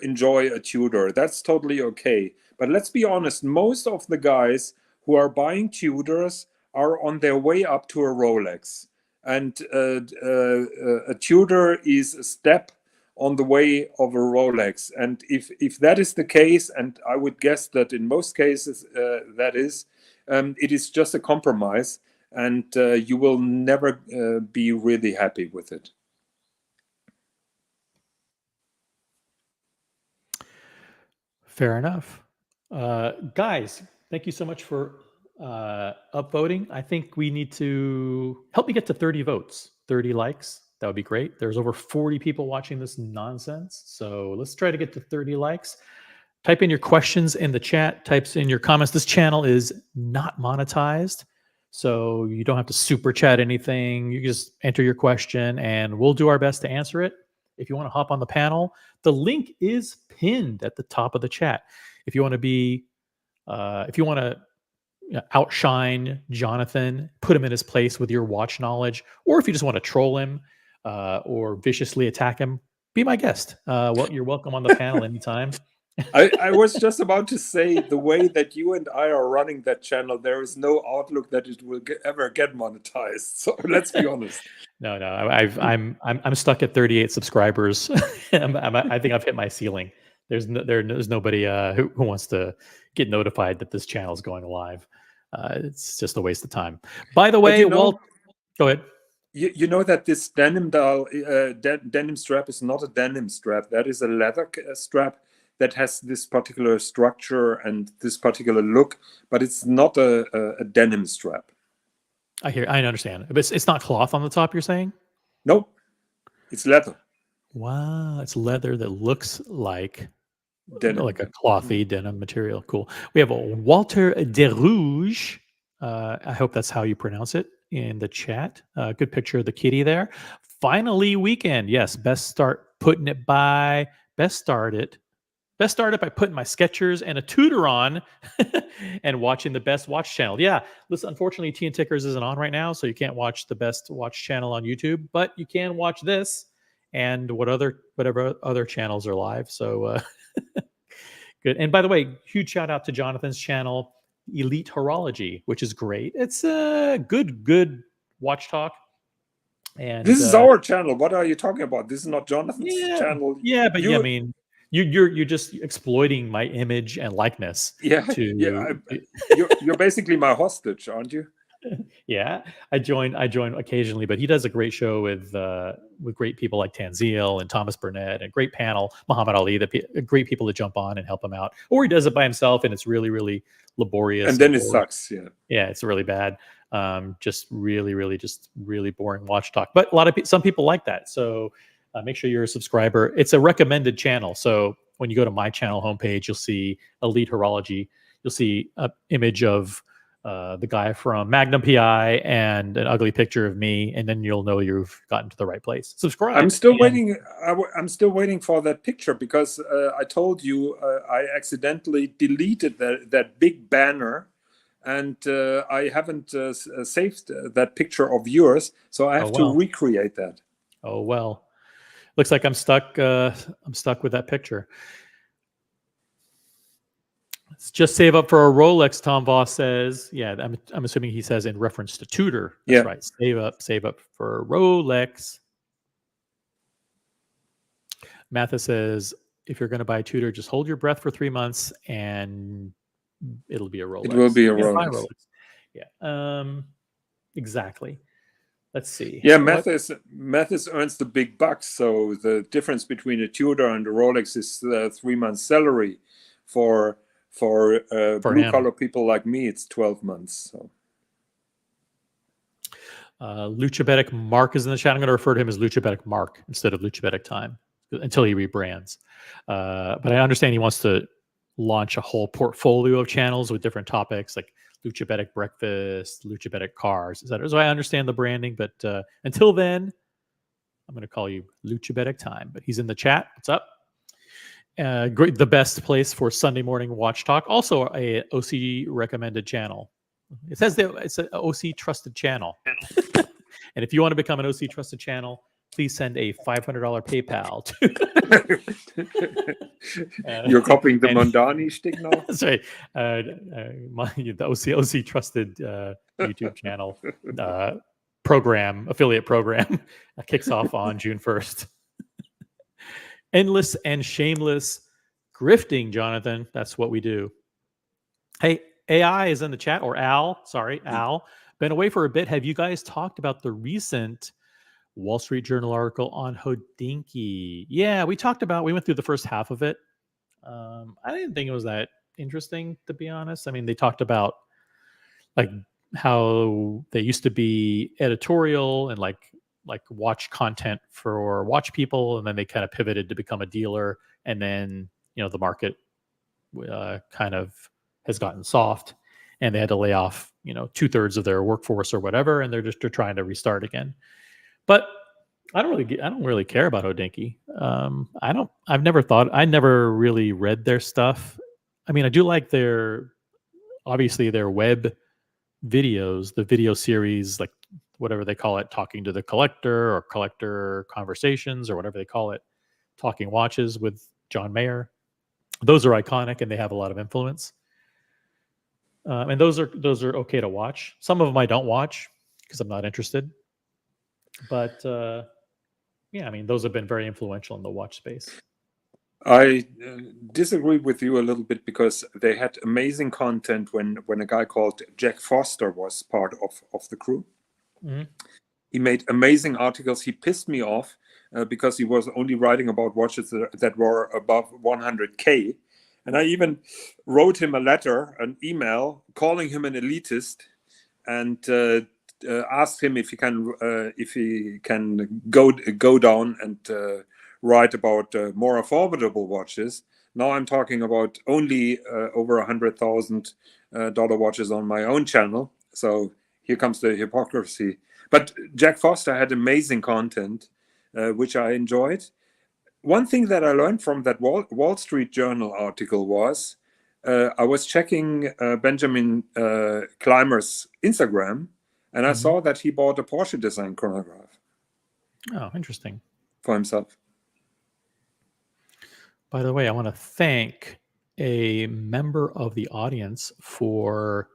Speaker 2: enjoy a Tudor. That's totally okay. But let's be honest, most of the guys who are buying Tudors are on their way up to a Rolex. And a Tudor is a step on the way of a Rolex. And if that is the case, and I would guess that in most cases that is, it is just a compromise. And you will never be really happy with it.
Speaker 1: Fair enough. Guys, thank you so much for upvoting. I think we need to help me get to 30 votes, 30 likes. That would be great. There's over 40 people watching this nonsense. So let's try to get to 30 likes. Type in your questions in the chat, types in your comments. This channel is not monetized, so you don't have to super chat anything. You just enter your question and we'll do our best to answer it. If you want to hop on the panel, the link is pinned at the top of the chat. If you want to be, if you want to outshine Jonathan, put him in his place with your watch knowledge, or if you just want to troll him or viciously attack him, be my guest. Well, you're welcome on the panel anytime.
Speaker 2: I was just about to say, the way that you and I are running that channel, there is no outlook that it will ever get monetized. So let's be honest.
Speaker 1: No, I'm stuck at 38 subscribers. I think I've hit my ceiling. There's nobody who wants to get notified that this channel is going live. It's just a waste of time. By the
Speaker 2: But
Speaker 1: way, Walt, go ahead.
Speaker 2: You know that this denim strap is not a denim strap. That is a leather strap that has this particular structure and this particular look, but it's not a denim strap.
Speaker 1: I understand. But it's not cloth on the top, you're saying?
Speaker 2: Nope. It's leather.
Speaker 1: Wow, it's leather that looks like
Speaker 2: Denim.
Speaker 1: like a clothy denim material. Cool. We have a Walter de Rouge. I hope that's how you pronounce it in the chat. Good picture of the kitty there. Finally, weekend. Yes, best start by putting my Skechers and a Tudor on and watching the Best Watch channel. Yeah, listen, unfortunately, Tea and Tickers isn't on right now, so you can't watch the Best Watch channel on YouTube, but you can watch this and whatever other channels are live. So good. And by the way, huge shout out to Jonathan's channel, Elite Horology, which is great. It's a good watch talk. And
Speaker 2: this is our channel. What are you talking about? This is not Jonathan's channel.
Speaker 1: Yeah, but I mean, you're just exploiting my image and likeness.
Speaker 2: Yeah, you're basically my hostage, aren't you?
Speaker 1: Yeah, I join occasionally, but he does a great show with great people like Tanzil and Thomas Burnett, and a great panel, Muhammad Ali, great people to jump on and help him out. Or he does it by himself, and it's really laborious.
Speaker 2: And then it sucks.
Speaker 1: Yeah, it's really bad. Just really boring watch talk. But some people like that. So make sure you're a subscriber. It's a recommended channel. So when you go to my channel homepage, you'll see Elite Horology. You'll see an image of the guy from Magnum PI and an ugly picture of me, and then you'll know you've gotten to the right place. Subscribe.
Speaker 2: I'm still waiting. I'm still waiting for that picture because I told you I accidentally deleted that big banner, and I haven't saved that picture of yours, so I have to recreate that.
Speaker 1: Oh well, looks like I'm stuck. I'm stuck with that picture. Just save up for a Rolex, Tom Voss says. Yeah, I'm assuming he says in reference to Tudor. That's right. Save up for a Rolex. Matha says, if you're going to buy a Tudor, just hold your breath for 3 months and it'll be a Rolex.
Speaker 2: It will be a Rolex.
Speaker 1: Yeah, exactly. Let's see.
Speaker 2: Yeah, Mathis earns the big bucks. So the difference between a Tudor and a Rolex is 3 months' salary. For blue collar people like me, it's 12 months. So.
Speaker 1: Luchabetic Mark is in the chat. I'm going to refer to him as Luchabetic Mark instead of Luchabetic Time until he rebrands. But I understand he wants to launch a whole portfolio of channels with different topics like Luchabetic Breakfast, Luchabetic Cars, etc. So I understand the branding, but until then, I'm going to call you Luchabetic Time. But he's in the chat. What's up? Great, the best place for Sunday morning watch talk. Also, a OC recommended channel. It says it's an OC trusted channel. And if you want to become an OC trusted channel, please send a $500 PayPal to.
Speaker 2: You're copying the Mondani shtick now.
Speaker 1: That's right. The OC trusted YouTube channel affiliate program kicks off on June 1st. Endless and shameless grifting, Jonathan. That's what we do. Hey, AI is in the chat, or Al. Sorry, Al. Been away for a bit. Have you guys talked about the recent Wall Street Journal article on Hodinkee? Yeah, we went through the first half of it. I didn't think it was that interesting, to be honest. I mean, they talked about like how they used to be editorial and like watch content for watch people, and then they kind of pivoted to become a dealer, and then the market kind of has gotten soft and they had to lay off 2/3 of their workforce or whatever, and they're trying to restart again. But I don't really care about Hodinkee. I never really read their stuff. I mean, I do like their web videos, the video series, like whatever they call it, Talking to the Collector or Collector Conversations or whatever they call it, Talking Watches with John Mayer. Those are iconic and they have a lot of influence. And those are okay to watch. Some of them I don't watch because I'm not interested. But yeah, I mean, those have been very influential in the watch space.
Speaker 2: I disagree with you a little bit because they had amazing content when a guy called Jack Foster was part of the crew.
Speaker 1: Mm-hmm.
Speaker 2: He made amazing articles. He pissed me off because he was only writing about watches that were above 100K. And I even wrote him a letter, an email, calling him an elitist, and asked him if he can go down and write about more affordable watches. Now I'm talking about only over $100,000 watches on my own channel. So here comes the hypocrisy. But Jack Foster had amazing content, which I enjoyed. One thing that I learned from that Wall Street Journal article was I was checking Benjamin Clymer's Instagram, and I saw that he bought a Porsche design chronograph.
Speaker 1: Oh, interesting.
Speaker 2: For himself.
Speaker 1: By the way, I want to thank a member of the audience for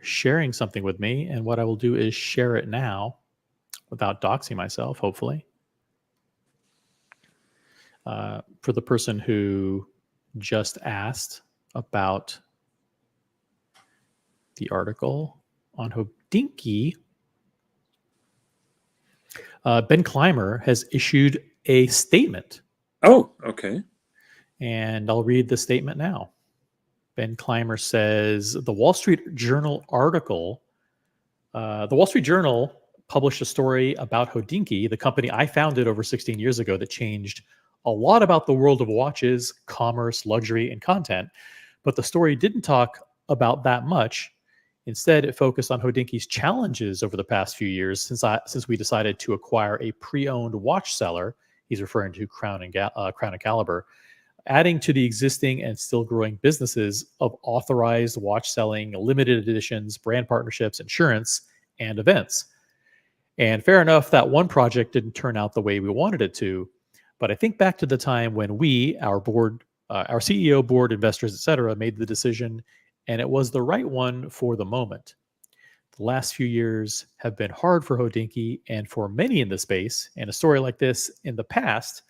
Speaker 1: sharing something with me. And what I will do is share it now without doxing myself, hopefully. For the person who just asked about the article on Hodinkee, Ben Clymer has issued a statement.
Speaker 2: Oh, okay.
Speaker 1: And I'll read the statement now. Ben Clymer says, the Wall Street Journal article, the Wall Street Journal published a story about Hodinkee, the company I founded over 16 years ago that changed a lot about the world of watches, commerce, luxury, and content. But the story didn't talk about that much. Instead, it focused on Hodinkee's challenges over the past few years since we decided to acquire a pre-owned watch seller. He's referring to Crown and Caliber, adding to the existing and still growing businesses of authorized watch selling, limited editions, brand partnerships, insurance, and events. And fair enough, that one project didn't turn out the way we wanted it to. But I think back to the time when we, our board, our CEO, board, investors, etc., made the decision, and it was the right one for the moment. The last few years have been hard for Hodinkee and for many in the space, and a story like this in the past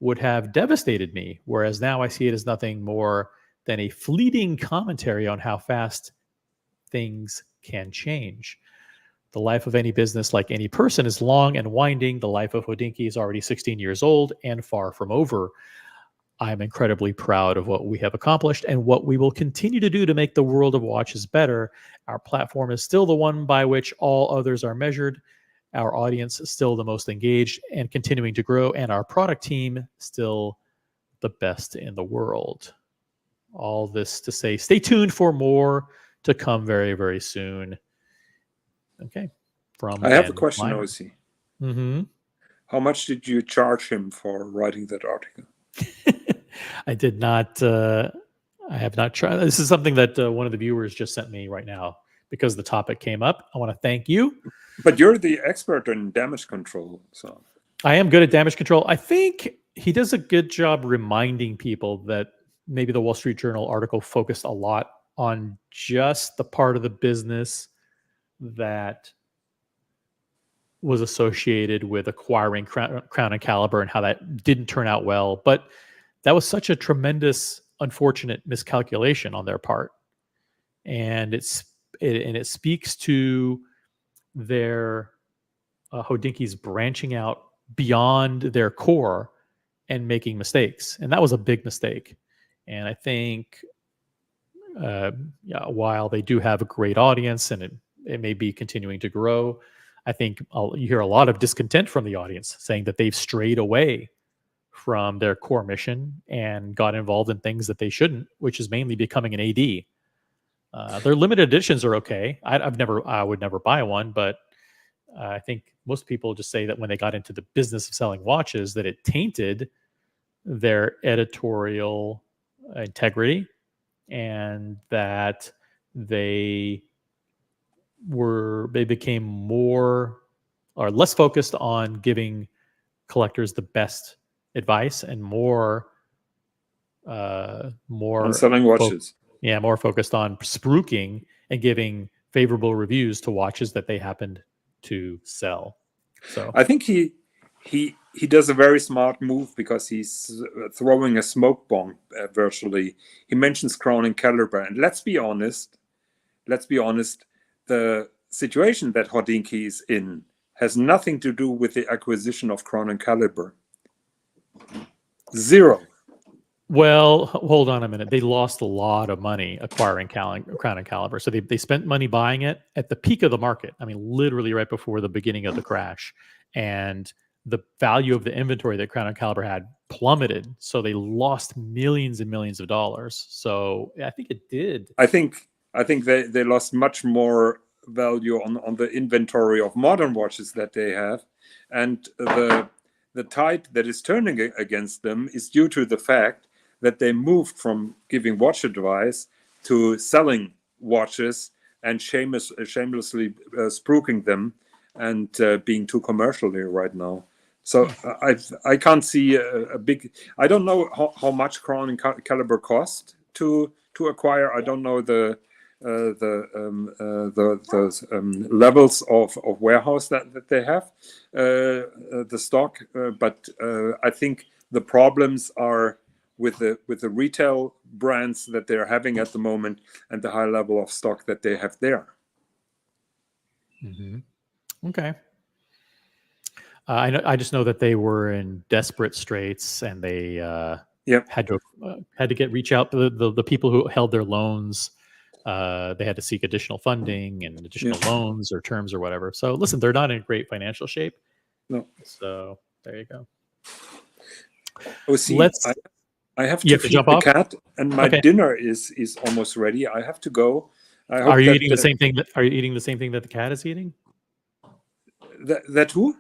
Speaker 1: would have devastated me, whereas now I see it as nothing more than a fleeting commentary on how fast things can change. The life of any business, like any person, is long and winding. The life of Hodinkee is already 16 years old and far from over. I'm incredibly proud of what we have accomplished and what we will continue to do to make the world of watches better. Our platform is still the one by which all others are measured. Our audience is still the most engaged and continuing to grow, and our product team still the best in the world. All this to say, stay tuned for more to come very, very soon. Okay.
Speaker 2: I have a question, OC.
Speaker 1: Mm-hmm.
Speaker 2: How much did you charge him for writing that article?
Speaker 1: I did not. I have not tried. This is something that one of the viewers just sent me right now because the topic came up. I want to thank you.
Speaker 2: But you're the expert in damage control, so.
Speaker 1: I am good at damage control. I think he does a good job reminding people that maybe the Wall Street Journal article focused a lot on just the part of the business that was associated with acquiring Crown and Caliber and how that didn't turn out well. But that was such a tremendous, unfortunate miscalculation on their part. And it speaks to their Hodinkee's branching out beyond their core and making mistakes. And that was a big mistake. And I think while they do have a great audience and it may be continuing to grow, I think you hear a lot of discontent from the audience saying that they've strayed away from their core mission and got involved in things that they shouldn't, which is mainly becoming an AD. Their limited editions are okay. I would never buy one, but I think most people just say that when they got into the business of selling watches, that it tainted their editorial integrity and that they became more or less focused on giving collectors the best advice and more more
Speaker 2: selling watches.
Speaker 1: more focused on spruiking and giving favorable reviews to watches that they happened to sell. So
Speaker 2: I think he does a very smart move, because he's throwing a smoke bomb virtually. He mentions Crown and Caliber, and let's be honest, the situation that Hodinkee is in has nothing to do with the acquisition of Crown and Caliber. Zero.
Speaker 1: Well, hold on a minute. They lost a lot of money acquiring Crown and Caliber. So they spent money buying it at the peak of the market. I mean, literally right before the beginning of the crash. And the value of the inventory that Crown and Caliber had plummeted. So they lost millions and millions of dollars. So I think it did.
Speaker 2: I think they lost much more value on the inventory of modern watches that they have. And the tide that is turning against them is due to the fact that they moved from giving watch advice to selling watches and shamelessly spruiking them and being too commercial here right now. So I can't see a big. I don't know how much Crown and Caliber cost to acquire. I don't know the levels of warehouse that they have, the stock. But I think the problems are with the retail brands that they're having at the moment and the high level of stock that they have there.
Speaker 1: Mm-hmm. Okay. I just know that they were in desperate straits, and they had to reach out to the people who held their loans. They had to seek additional funding and additional loans or terms or whatever. So listen, they're not in great financial shape.
Speaker 2: No.
Speaker 1: So there you go.
Speaker 2: Oh, see, I have to feed the cat, and my dinner is almost ready. I have to go.
Speaker 1: Are you eating the same thing? Are you eating the same thing that the cat is eating?
Speaker 2: That who?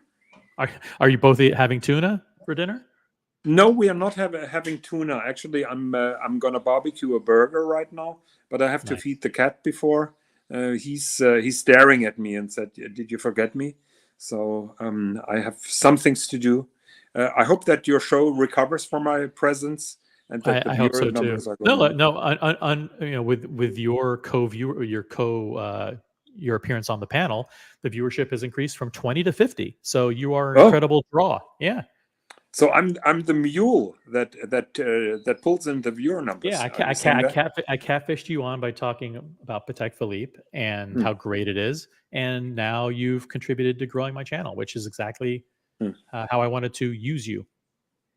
Speaker 1: Are you both having tuna for dinner?
Speaker 2: No, we are not having tuna. Actually, I'm gonna barbecue a burger right now, but I have to feed the cat before. He's staring at me and said, "Did you forget me?" So I have some things to do. I hope that your show recovers from my presence, and that the
Speaker 1: hope so too.
Speaker 2: are going
Speaker 1: with your appearance on the panel, the viewership has increased from 20 to 50. So you are an incredible draw. Yeah.
Speaker 2: So I'm the mule that pulls in the viewer numbers.
Speaker 1: Yeah, I catfished you on by talking about Patek Philippe and how great it is, and now you've contributed to growing my channel, which is exactly how I wanted to use you.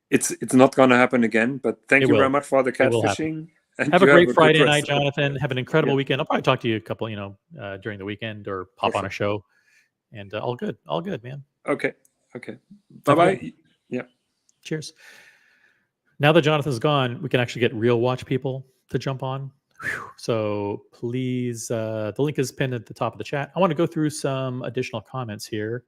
Speaker 2: It's not going to happen again, but thank you very much for the catfishing.
Speaker 1: Have a great Friday night, Jonathan. Have an incredible weekend. I'll probably talk to you a couple, during the weekend, or pop on a show. And all good, man.
Speaker 2: Okay. Bye-bye. Yeah.
Speaker 1: Cheers. Now that Jonathan's gone, we can actually get real watch people to jump on. So please, the link is pinned at the top of the chat. I want to go through some additional comments here.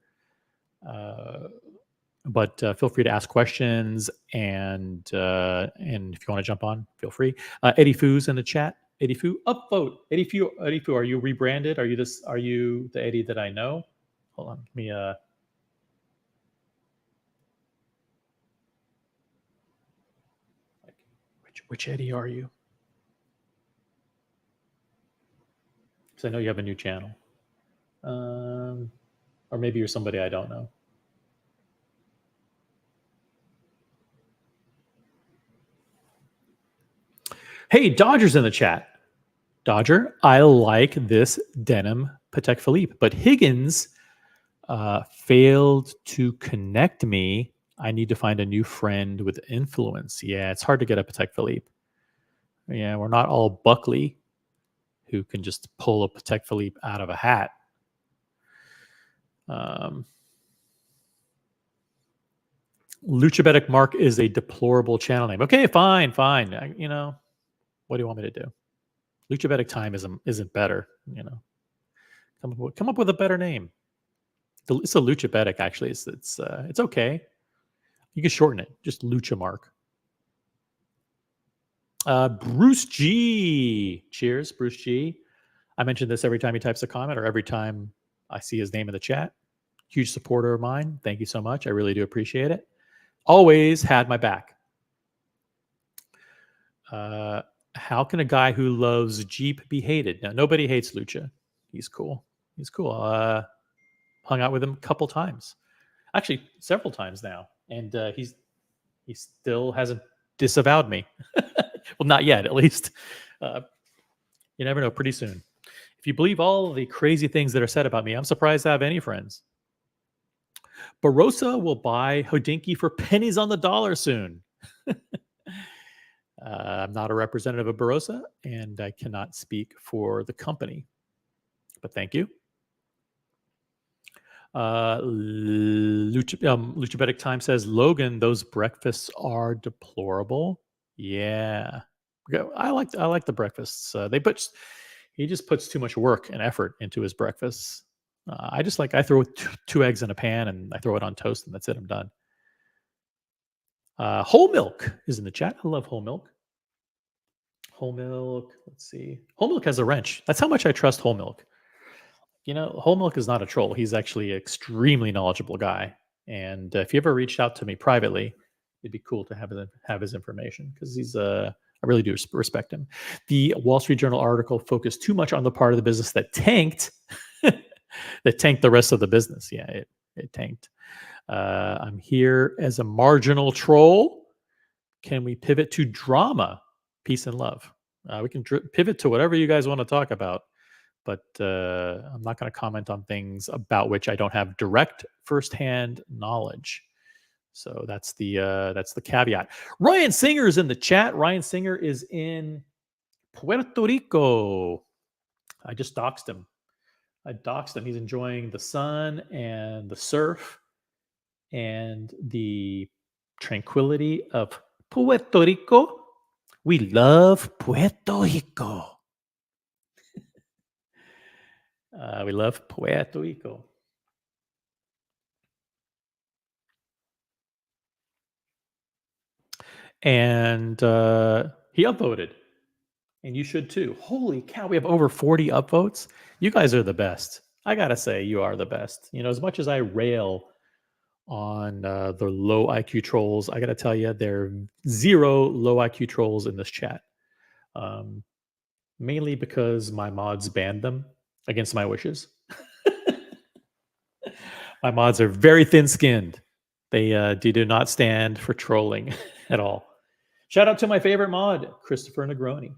Speaker 1: But feel free to ask questions, and if you want to jump on, feel free. Eddie Foo's in the chat. Eddie Foo, upvote. Eddie Foo, are you rebranded? Are you the Eddie that I know? Hold on, give me which Eddie are you? Because I know you have a new channel, or maybe you're somebody I don't know. Hey, Dodger's in the chat. Dodger, I like this denim Patek Philippe, but Higgins failed to connect me. I need to find a new friend with influence. Yeah, it's hard to get a Patek Philippe. Yeah, we're not all Buckley, who can just pull a Patek Philippe out of a hat. Luchabetic Mark is a deplorable channel name. Okay, fine. What do you want me to do? Luchabetic Time isn't better. Come up with a better name. It's a Luchabetic, actually. It's okay. You can shorten it. Just Lucha Mark. Bruce G. Cheers, Bruce G. I mention this every time he types a comment, or every time I see his name in the chat. Huge supporter of mine. Thank you so much. I really do appreciate it. Always had my back. How can a guy who loves Jeep be hated? Now, nobody hates Lucha. He's cool. He's cool. Hung out with him a couple times, actually several times now, and he still hasn't disavowed me. Well, not yet, at least. You never know. Pretty soon. If you believe all the crazy things that are said about me, I'm surprised I have any friends. Barossa will buy Hodinkee for pennies on the dollar soon. I'm not a representative of Barossa, and I cannot speak for the company. But thank you. Luchabetic Time says, Logan, those breakfasts are deplorable. Yeah. I like the breakfasts. He just puts too much work and effort into his breakfasts. I throw two eggs in a pan and I throw it on toast and that's it. I'm done. Whole milk is in the chat. I love whole milk. Whole milk. Let's see. Whole milk has a wrench. That's how much I trust whole milk. You know, whole milk is not a troll. He's actually an extremely knowledgeable guy. And if you ever reached out to me privately, it'd be cool to have his information because I really do respect him. The Wall Street Journal article focused too much on the part of the business that tanked, that tanked the rest of the business. Yeah, it tanked. I'm here as a marginal troll. Can we pivot to drama, peace, and love? We can pivot to whatever you guys want to talk about, but I'm not going to comment on things about which I don't have direct firsthand knowledge. So that's the caveat. Ryan Singer is in the chat. Ryan Singer is in Puerto Rico. I just doxed him. He's enjoying the sun and the surf and the tranquility of Puerto Rico. We love Puerto Rico. We love Puerto Rico. And he upvoted. And you should too. Holy cow, we have over 40 upvotes. You guys are the best. I got to say, you are the best. You know, as much as I rail on the low IQ trolls, I got to tell you, there are zero low IQ trolls in this chat. Mainly because my mods banned them against my wishes. My mods are very thin-skinned. They do not stand for trolling at all. Shout out to my favorite mod, Christopher Negroni.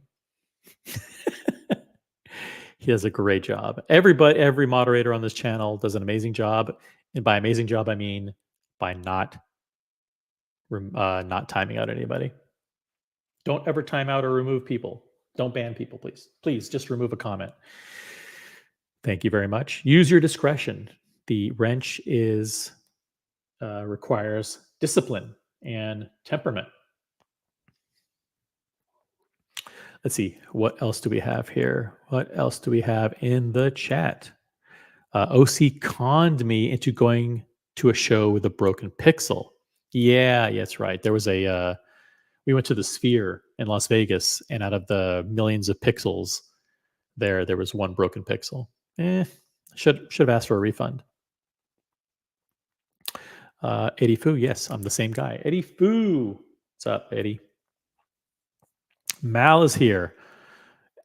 Speaker 1: He does a great job. Every moderator on this channel does an amazing job. And by amazing job, I mean by not timing out anybody. Don't ever time out or remove people. Don't ban people, please. Please just remove a comment. Thank you very much. Use your discretion. The wrench requires discipline and temperament. Let's see. What else do we have here? What else do we have in the chat? OC conned me into going to a show with a broken pixel. Yeah, that's right. There was we went to the Sphere in Las Vegas, and out of the millions of pixels there was one broken pixel. Should have asked for a refund. Eddie Fu, yes, I'm the same guy. Eddie Fu. What's up, Eddie? Mal is here.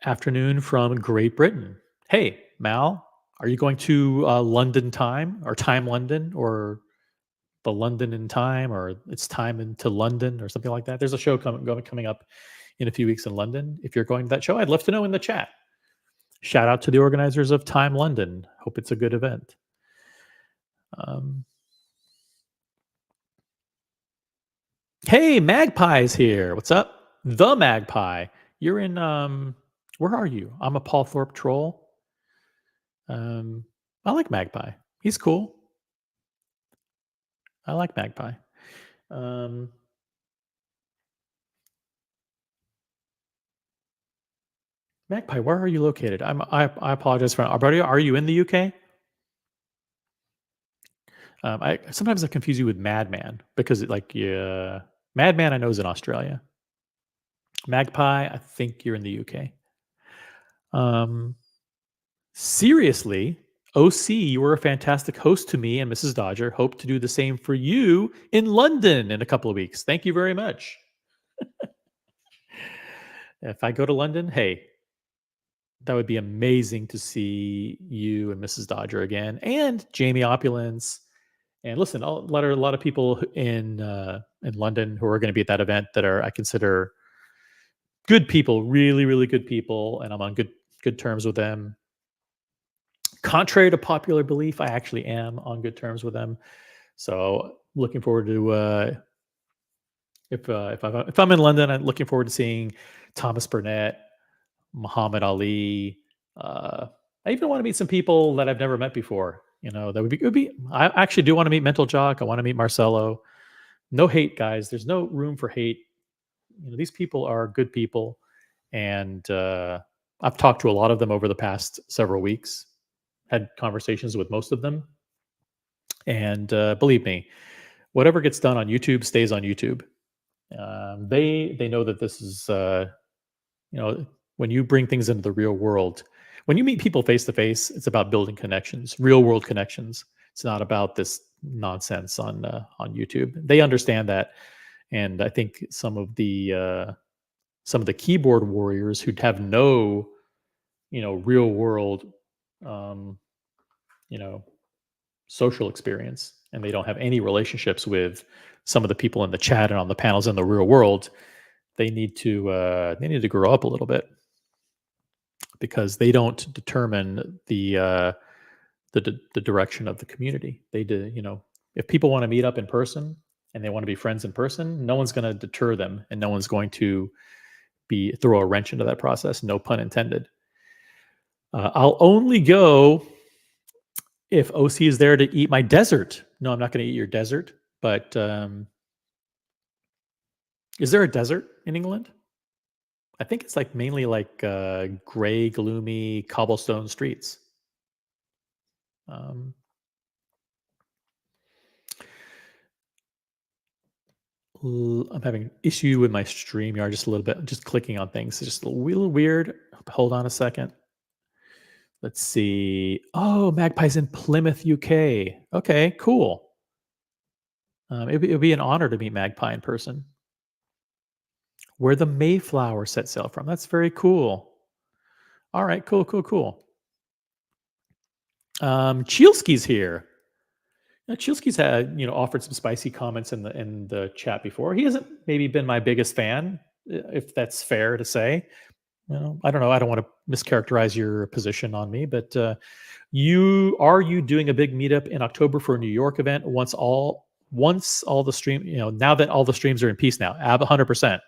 Speaker 1: Afternoon from Great Britain. Hey, Mal, are you going to London time or Time London or the London in Time or It's Time into London or something like that? There's a show coming up in a few weeks in London. If you're going to that show, I'd love to know in the chat. Shout out to the organizers of Time London. Hope it's a good event. Hey, Magpie's here. What's up? The Magpie. You're in where are you? I'm a Paul Thorpe troll. I like Magpie. He's cool. I like Magpie. Magpie, where are you located? I apologize for. Are you in the UK? Sometimes I confuse you with Madman because Madman I know is in Australia. Magpie, I think you're in the UK. Seriously, OC, you were a fantastic host to me and Mrs. Dodger. Hope to do the same for you in London in a couple of weeks. Thank you very much. If I go to London, hey, that would be amazing to see you and Mrs. Dodger again, and Jamie Opulence. And listen, a lot of people in London who are going to be at that event that I consider good people, really, really good people, and I'm on good terms with them. Contrary to popular belief, I actually am on good terms with them. So looking forward to if I'm in London, I'm looking forward to seeing Thomas Burnett, Muhammad Ali. I even want to meet some people that I've never met before. That would be. I actually do want to meet Mental Jock. I want to meet Marcelo. No hate, guys. There's no room for hate. These people are good people, and I've talked to a lot of them over the past several weeks. Had conversations with most of them, and believe me, whatever gets done on YouTube stays on YouTube. They know that this is when you bring things into the real world, when you meet people face to face, it's about building connections, real world connections. It's not about this nonsense on YouTube. They understand that, and I think some of the keyboard warriors who have no real world you know social experience, and they don't have any relationships with some of the people in the chat and on the panels in the real world, they need to grow up a little bit, because they don't determine the direction of the community. They do, if people want to meet up in person and they want to be friends in person, no one's going to deter them, and no one's going to throw a wrench into that process. No pun intended. I'll only go if OC is there to eat my dessert. No, I'm not going to eat your dessert. But is there a desert in England? I think it's like mainly like gray, gloomy cobblestone streets. I'm having an issue with my StreamYard just a little bit. Just clicking on things. It's just a little weird. Hold on a second. Let's see. Oh, Magpie's in Plymouth, UK. Okay, cool. It'd be an honor to meet Magpie in person. Where the Mayflower set sail from. That's very cool. All right, cool. Chielski's here. Chielski's had offered some spicy comments in the chat before. He hasn't maybe been my biggest fan, if that's fair to say. I don't know. I don't want to mischaracterize your position on me, but you doing a big meetup in October for a New York event once all the stream, now that all the streams are in peace now, 100%.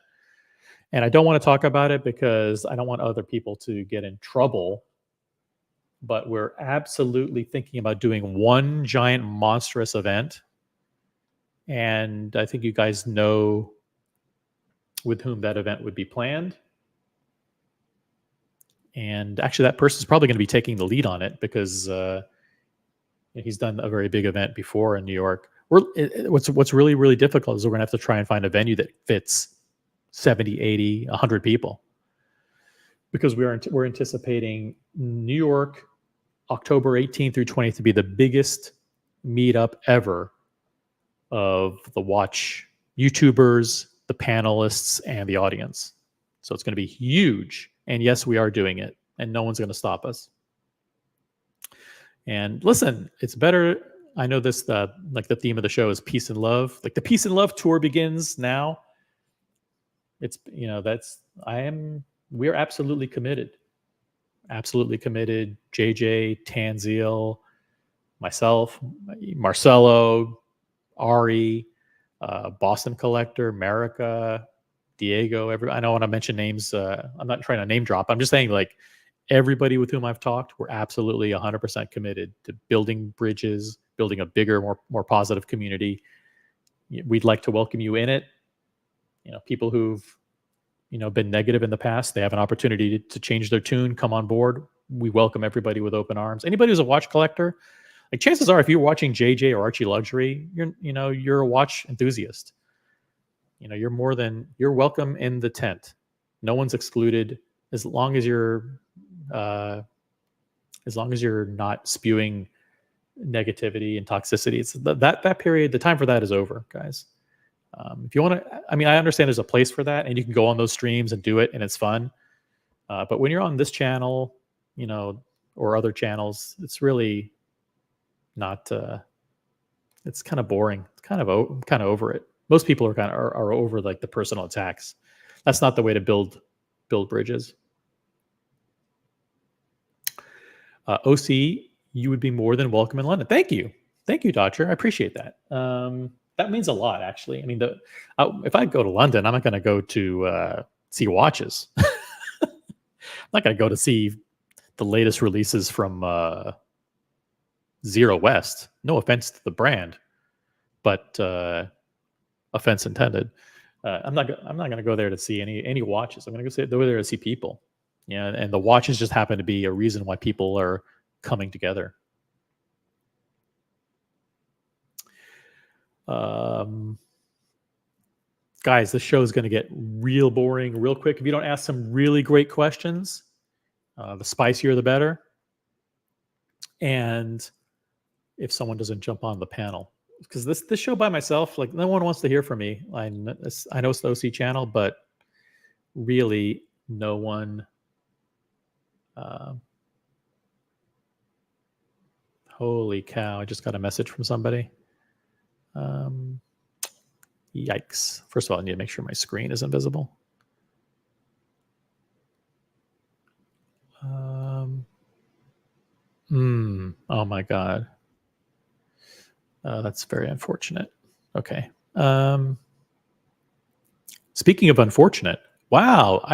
Speaker 1: And I don't want to talk about it because I don't want other people to get in trouble. But we're absolutely thinking about doing one giant monstrous event. And I think you guys know with whom that event would be planned. And actually, that person's probably going to be taking the lead on it because he's done a very big event before in New York. What's really, really difficult is we're going to have to try and find a venue that fits 70, 80, 100 people. Because we're anticipating New York, October 18th through 20th to be the biggest meetup ever of the watch YouTubers, the panelists, and the audience. So it's going to be huge. And yes, we are doing it, and no one's going to stop us. And listen, it's better. I know this, like the theme of the show is peace and love. Like the peace and love tour begins now. It's, we are absolutely committed. Absolutely committed. JJ, Tanzil, myself, Marcelo, Ari, Boston Collector, America, Diego. I don't want to mention names. I'm not trying to name drop. I'm just saying, like, everybody with whom I've talked, we're absolutely 100% committed to building bridges, building a bigger, more positive community. We'd like to welcome you in it. People who've been negative in the past, they have an opportunity to change their tune, come on board. We welcome everybody with open arms. Anybody who's a watch collector, like, chances are if you're watching JJ or Archie Luxury, you're a watch enthusiast. You're welcome in the tent. No one's excluded as long as you're not spewing negativity and toxicity. It's that period, the time for that is over, guys. If you want to, I mean, I understand there's a place for that, and you can go on those streams and do it, and it's fun. But when you're on this channel, you know, or other channels, it's really not. It's kind of boring. It's kind of over it. Most people are over like the personal attacks. That's not the way to build bridges. OC, you would be more than welcome in London. Thank you, Dodger. I appreciate that. That means a lot, actually. I mean, if I go to London, I'm not going to go to see watches. I'm not going to go to see the latest releases from Zero West. No offense to the brand, but offense intended. I'm not going to go there to see any watches. I'm going to go there to see people. Yeah, and the watches just happen to be a reason why people are coming together. Guys, this show is going to get real boring real quick if you don't ask some really great questions. The spicier, the better. And if someone doesn't jump on the panel, because this show by myself, like, no one wants to hear from me. I know it's the OC channel, but really no one. Holy cow! I just got a message from somebody. Yikes! First of all, I need to make sure my screen isn't visible. Oh my god. That's very unfortunate. Okay. Speaking of unfortunate, wow!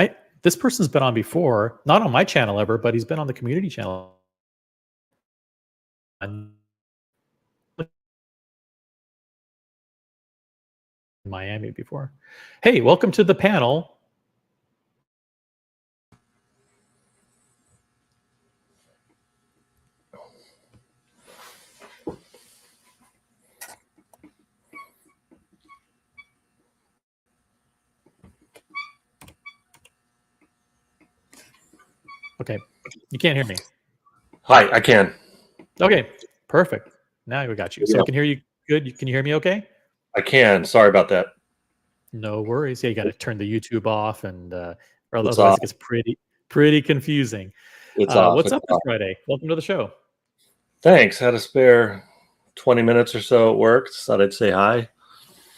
Speaker 1: This person's been on before, not on my channel ever, but he's been on the community channel. In Miami before. Hey, welcome to the panel. Okay, you can't hear me.
Speaker 3: Hi, I can.
Speaker 1: Okay, perfect. Now we got you. So I can hear you good. Can you hear me okay?
Speaker 3: I can. Sorry about that.
Speaker 1: No worries. Yeah, you got to turn the YouTube off, and otherwise it gets pretty confusing. What's up this Friday? Welcome to the show.
Speaker 3: Thanks. Had a spare 20 minutes or so at work. Thought I'd say hi.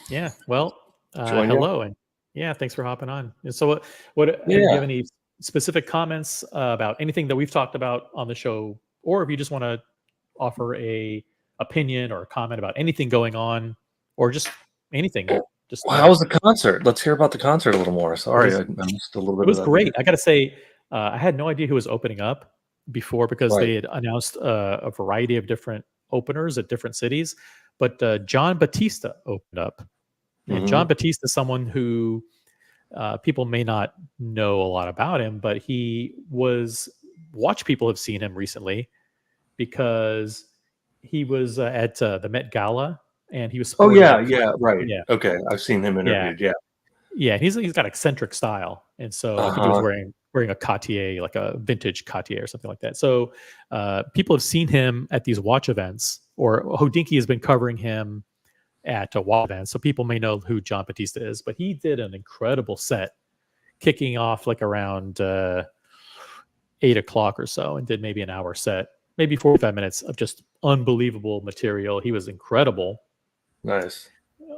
Speaker 1: Yeah. Well, hello, and yeah, thanks for hopping on. And so, do you have any specific comments about anything that we've talked about on the show, or if you just want to offer a opinion or a comment about anything going on, or just anything?
Speaker 3: How was the concert? Let's hear about the concert a little more. Sorry, I missed a little bit.
Speaker 1: It was great. I got to say, I had no idea who was opening up before, because they had announced a variety of different openers at different cities. But John Battista opened up. And John Battista is someone who people may not know a lot about him, but watch people have seen him recently because he was at the Met Gala, and he was.
Speaker 3: Right. Yeah. Okay, I've seen him interviewed.
Speaker 1: Yeah. He's got eccentric style, and so I think he was wearing a Cartier, like a vintage Cartier or something like that. So people have seen him at these watch events, or Hodinkee has been covering him at a watch event, so people may know who John Battista is. But he did an incredible set, kicking off like around 8 o'clock or so, and did maybe an hour set, maybe 45 minutes of just unbelievable material. He was incredible.
Speaker 3: Nice.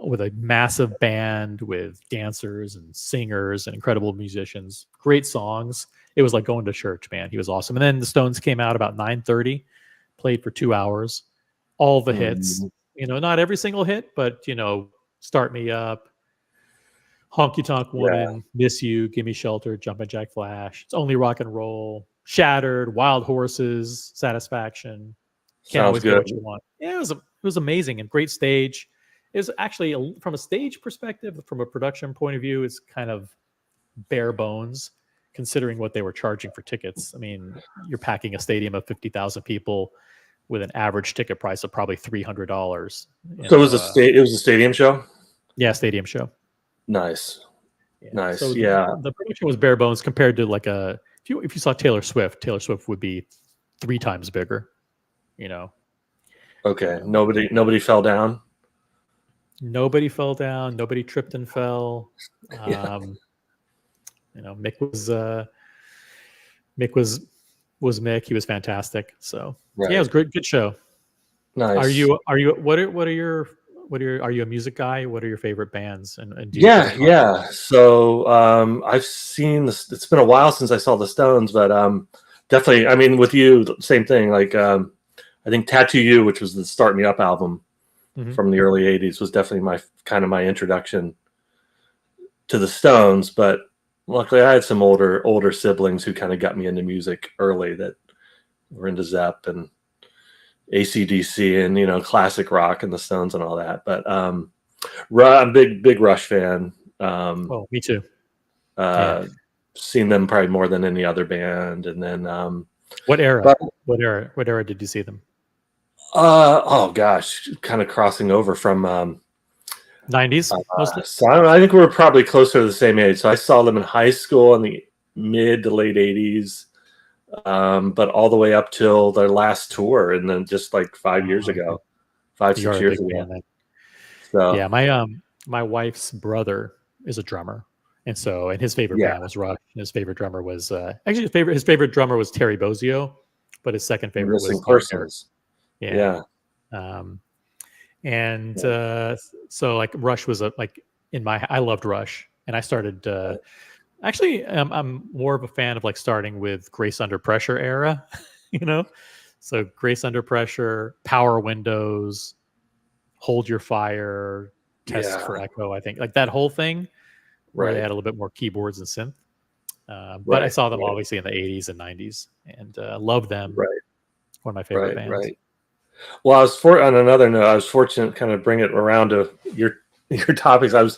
Speaker 1: With a massive band with dancers and singers and incredible musicians. Great songs. It was like going to church, man. He was awesome. And then the Stones came out about 9:30, played for 2 hours. All the hits. You know, not every single hit, but, you know, Start Me Up, Honky Tonk Woman, Miss You, Give Me Shelter, Jumpin' Jack Flash, It's Only Rock and Roll, Shattered, Wild Horses, Satisfaction. Can't Always Get What You Want. Yeah, it was amazing, and great stage. It was actually, from a stage perspective, from a production point of view, it's kind of bare bones considering what they were charging for tickets. I mean, you're packing a stadium of 50,000 people with an average ticket price of probably $300.
Speaker 3: So it was a stadium show?
Speaker 1: Yeah, stadium show.
Speaker 3: Nice. Nice.
Speaker 1: So the production was bare bones compared to like if you saw Taylor Swift would be 3 times bigger, you know.
Speaker 3: Okay. Nobody fell down?
Speaker 1: Nobody fell down. Nobody tripped and fell.
Speaker 3: Yeah.
Speaker 1: Mick was Mick. He was fantastic. So
Speaker 3: Right.
Speaker 1: yeah, it was great. Good show.
Speaker 3: Nice.
Speaker 1: Are you are you a music guy? What are your favorite bands? And do you
Speaker 3: Yeah. So I've seen this. It's been a while since I saw the Stones, but definitely. I mean, with you, same thing. Like I think Tattoo You, which was the Start Me Up album from the early '80s, was definitely my introduction to the Stones. But luckily, I had some older siblings who kind of got me into music early that were into Zepp and AC/DC and classic rock and the Stones and all that. But I'm a big Rush fan.
Speaker 1: Oh, me too.
Speaker 3: Seen them probably more than any other band. And then
Speaker 1: what era? What era did you see them?
Speaker 3: Oh gosh, kind of crossing over from
Speaker 1: 90s mostly.
Speaker 3: So I think we're probably closer to the same age. So I saw them in high school in the mid to late 80s. But all the way up till their last tour, and then just like 5 years ago, 6 years ago. So
Speaker 1: yeah, my wife's brother is a drummer, and his favorite band was Rush. His favorite drummer was actually his favorite drummer was Terry Bozzio, but his second favorite was
Speaker 3: Persons.
Speaker 1: Yeah. So like Rush was I loved Rush, and I started. Actually, I'm more of a fan of like starting with Grace Under Pressure era, So Grace Under Pressure, Power Windows, Hold Your Fire, Test for Echo. I think like that whole thing, where they had a little bit more keyboards and synth. But I saw them obviously in the 80s and 90s, and loved them.
Speaker 3: Right.
Speaker 1: One of my favorite bands.
Speaker 3: Right. Well, on another note, I was fortunate to kind of bring it around to your topics. I was.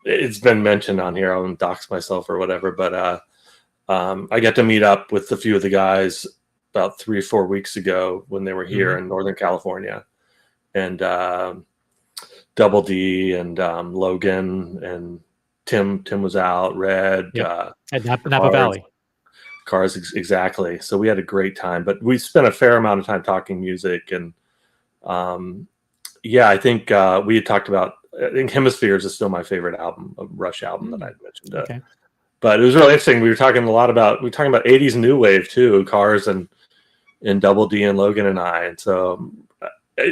Speaker 3: It's been mentioned on here. I won't dox myself or whatever, but I got to meet up with a few of the guys about 3 or 4 weeks ago when they were here in Northern California, and Double D and Logan and Tim was out. Red
Speaker 1: at Napa Valley.
Speaker 3: Cars, exactly. So we had a great time, but we spent a fair amount of time talking music, and I think we had talked about. I think Hemispheres is still my favorite album, a Rush album that I mentioned.
Speaker 1: Okay.
Speaker 3: But it was really interesting. We were talking about 80s new wave too, Cars and Double D and Logan and I. And so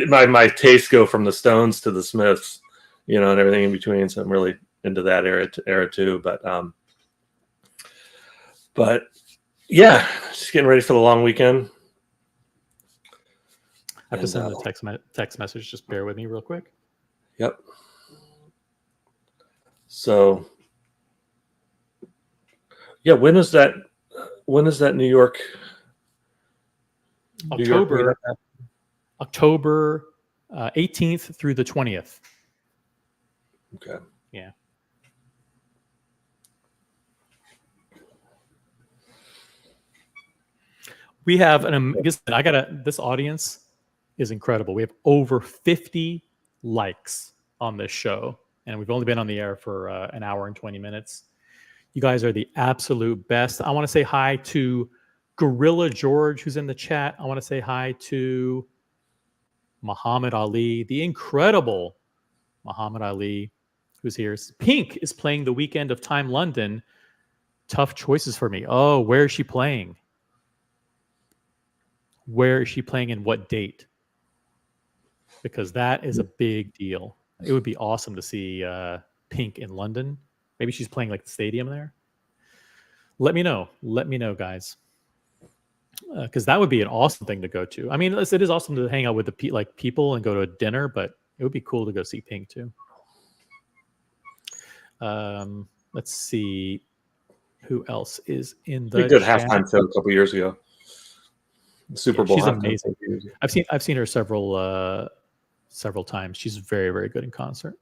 Speaker 3: my tastes go from the Stones to the Smiths, and everything in between. So I'm really into that era too. But yeah, just getting ready for the long weekend.
Speaker 1: I have to send a text message. Just bear with me real quick.
Speaker 3: Yep. So, yeah, when is that New York?
Speaker 1: October 18th through the 20th.
Speaker 3: Okay.
Speaker 1: Yeah. We have this audience is incredible. We have over 50 likes on this show, and we've only been on the air for an hour and 20 minutes. You guys are the absolute best. I want to say hi to Gorilla George, who's in the chat. I want to say hi to Muhammad Ali, the incredible Muhammad Ali, who's here. Pink is playing the Weekend of Time London. Tough choices for me. Oh, where is she playing? Where is she playing and what date? Because that is a big deal. It would be awesome to see Pink in London. Maybe she's playing like the stadium there. Let me know, guys. Because that would be an awesome thing to go to. I mean, it is awesome to hang out with the people and go to a dinner, but it would be cool to go see Pink too. Let's see who else is in the.
Speaker 3: We did halftime show a couple years ago. Super Bowl.
Speaker 1: She's amazing. I've seen her several times. She's very, very good in concert.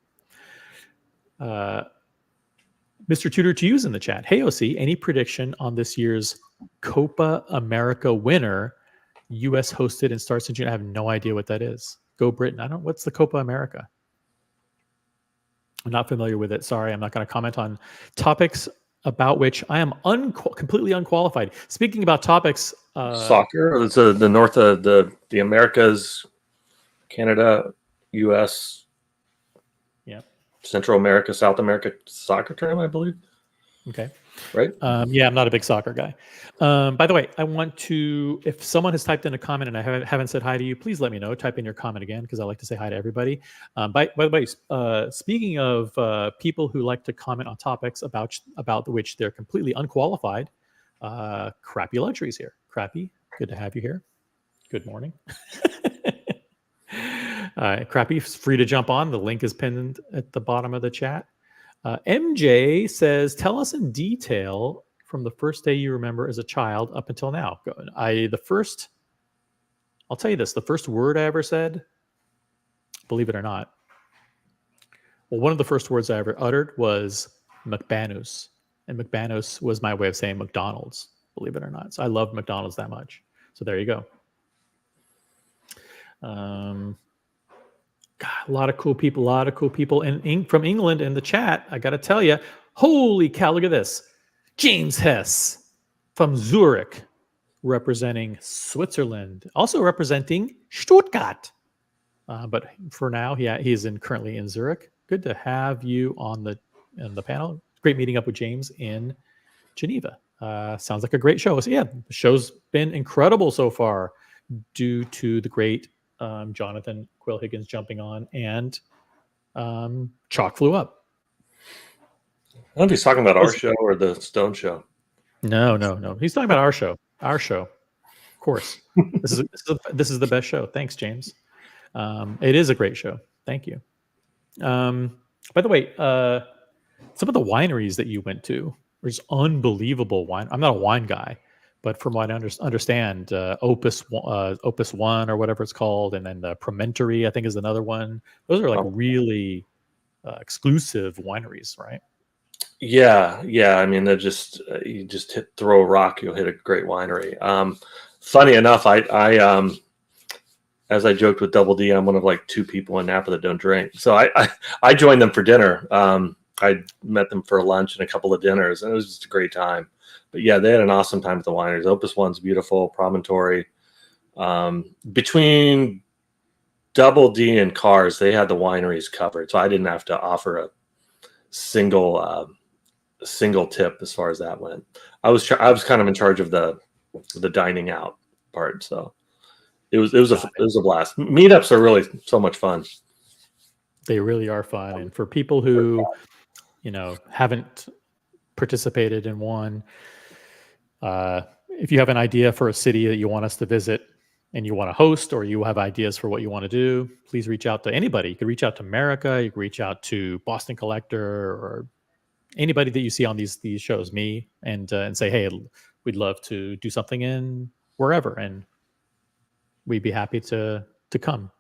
Speaker 1: Mr. Tudor to use in the chat. Hey OC, any prediction on this year's Copa America winner? U.S. hosted and starts in June. I have no idea what that is. Go Britain. What's the Copa America? I'm not familiar with it. Sorry, I'm not going to comment on topics about which I am completely unqualified. Speaking about topics,
Speaker 3: soccer. It's the north of the Americas, Canada. U.S.
Speaker 1: Yeah.
Speaker 3: Central America, South America soccer tournament, I believe.
Speaker 1: Okay.
Speaker 3: Right.
Speaker 1: Yeah, I'm not a big soccer guy. By the way, I want to, if someone has typed in a comment and I haven't said hi to you, please let me know. Type in your comment again because I like to say hi to everybody. By the way, speaking of people who like to comment on topics about which they're completely unqualified, Crappy Luxuries here. Crappy, good to have you here. Good morning. Crappy, free to jump on. The link is pinned at the bottom of the chat. MJ says, tell us in detail from the first day you remember as a child up until now. I'll tell you this, the first word I ever said, believe it or not, well, one of the first words I ever uttered was McBanus. And McBanus was my way of saying McDonald's, believe it or not. So I loved McDonald's that much. So there you go. God, a lot of cool people from England in the chat. I got to tell you, holy cow, look at this. James Hess from Zurich, representing Switzerland, also representing Stuttgart. But for now, he's currently in Zurich. Good to have you on the panel. Great meeting up with James in Geneva. Sounds like a great show. So yeah, the show's been incredible so far due to the great Jonathan Quill Higgins jumping on and ChalkFlewUp.
Speaker 3: I don't know if he's talking about our show or the Stone show.
Speaker 1: No. He's talking about our show. Our show, of course. This is the best show. Thanks, James. It is a great show. Thank you. By the way, some of the wineries that you went to were just unbelievable wine. I'm not a wine guy, but from what I understand, Opus One or whatever it's called, and then the Promontory, I think, is another one. Those are like really exclusive wineries, right?
Speaker 3: Yeah. I mean, they're just you just throw a rock, you'll hit a great winery. Funny enough, I as I joked with Double D, I'm one of like two people in Napa that don't drink. So I joined them for dinner. I met them for lunch and a couple of dinners, and it was just a great time. But yeah, they had an awesome time at the wineries. Opus One's beautiful, Promontory. Between Double D and Cars, they had the wineries covered, so I didn't have to offer a single tip as far as that went. I was kind of in charge of the dining out part, so it was a blast. Meetups are really so much fun.
Speaker 1: They really are fun, and for people who haven't participated in one, if you have an idea for a city that you want us to visit and you want to host, or you have ideas for what you want to do, please reach out to anybody. You could reach out to America, you could reach out to Boston Collector, or anybody that you see on these shows, me, and say, hey, we'd love to do something in wherever, and we'd be happy to come.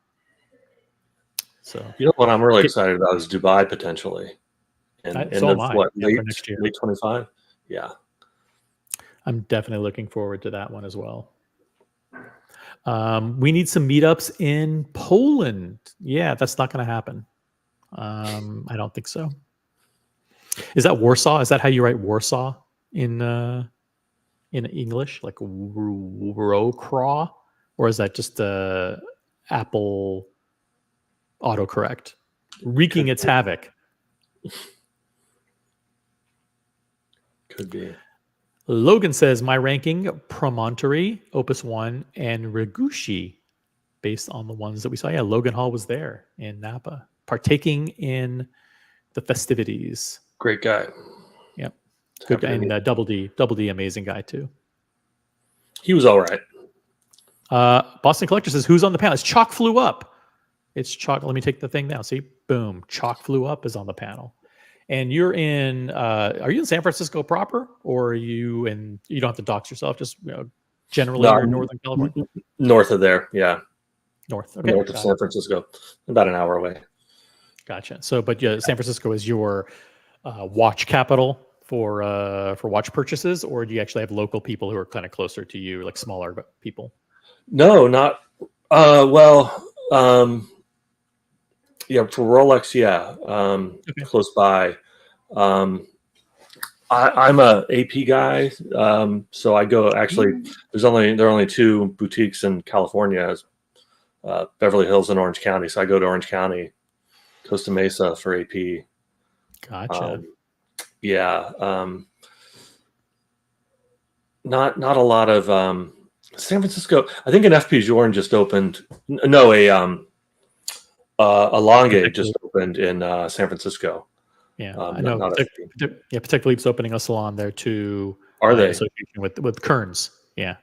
Speaker 1: So
Speaker 3: what I'm really excited about is Dubai potentially. And
Speaker 1: so am I.
Speaker 3: Late
Speaker 1: next year.
Speaker 3: Late 25. Yeah.
Speaker 1: I'm definitely looking forward to that one as well. We need some meetups in Poland. Yeah, that's not going to happen. I don't think so. Is that Warsaw? Is that how you write Warsaw in English, like Wrocław, or is that just Apple autocorrect wreaking its havoc?
Speaker 3: Could be.
Speaker 1: Logan says, my ranking, Promontory, Opus One, and Regushi, based on the ones that we saw. Yeah, Logan Hall was there in Napa, partaking in the festivities.
Speaker 3: Great guy.
Speaker 1: Yep. Good guy. And Double D, amazing guy too.
Speaker 3: He was all right.
Speaker 1: Boston Collector says, who's on the panel? It's ChalkFlewUp. It's Chalk. Let me take the thing now. See, boom. ChalkFlewUp is on the panel. And you're in, are you in San Francisco proper, or are you in, you don't have to dox yourself, just generally you're in Northern California?
Speaker 3: North of there, yeah.
Speaker 1: North, okay.
Speaker 3: North of San Francisco, about an hour away.
Speaker 1: Gotcha. So, but yeah, San Francisco is your watch capital for watch purchases, or do you actually have local people who are kind of closer to you, like smaller people?
Speaker 3: No, not, yeah, for Rolex, yeah, okay. Close by. I'm a AP guy, so I go. Actually, there are only two boutiques in California, Beverly Hills and Orange County. So I go to Orange County, Costa Mesa for AP.
Speaker 1: Gotcha.
Speaker 3: Yeah. Not a lot of San Francisco. I think an FP Journe just opened. No, a Longue just opened in San Francisco.
Speaker 1: Yeah, I know. Patek Philippe's opening a salon there too.
Speaker 3: Are they?
Speaker 1: In association with Kearns? Yeah.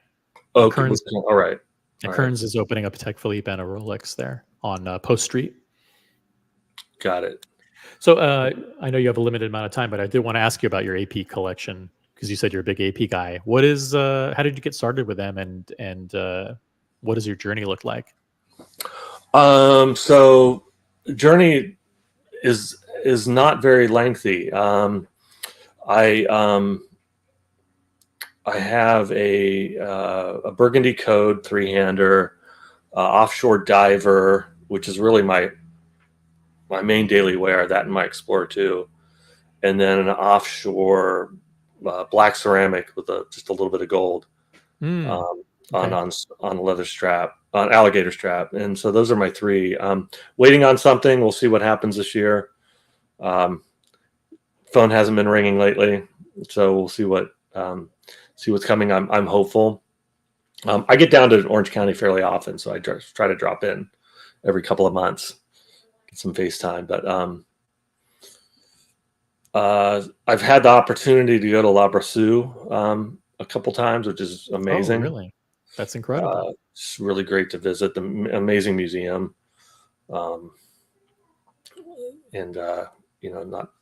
Speaker 3: Oh,
Speaker 1: Kearns.
Speaker 3: All right.
Speaker 1: And Kearns is opening a Patek Philippe and a Rolex there on Post Street.
Speaker 3: Got it.
Speaker 1: So I know you have a limited amount of time, but I did want to ask you about your AP collection because you said you're a big AP guy. What is? How did you get started with them, and what does your journey look like?
Speaker 3: So journey is not very lengthy. I have a Burgundy Code 3-hander, offshore diver, which is really my main daily wear. That and my Explorer 2, and then an offshore black ceramic with just a little bit of gold on a leather strap, on alligator strap. And so those are my three. Waiting on something. We'll see what happens this year. Phone hasn't been ringing lately, so we'll see what's coming. I'm hopeful. I get down to Orange County fairly often, so I try to drop in every couple of months, get some FaceTime. But I've had the opportunity to go to La Braceau a couple times, which is amazing.
Speaker 1: Oh, really? That's incredible.
Speaker 3: It's really great to visit the amazing museum, and not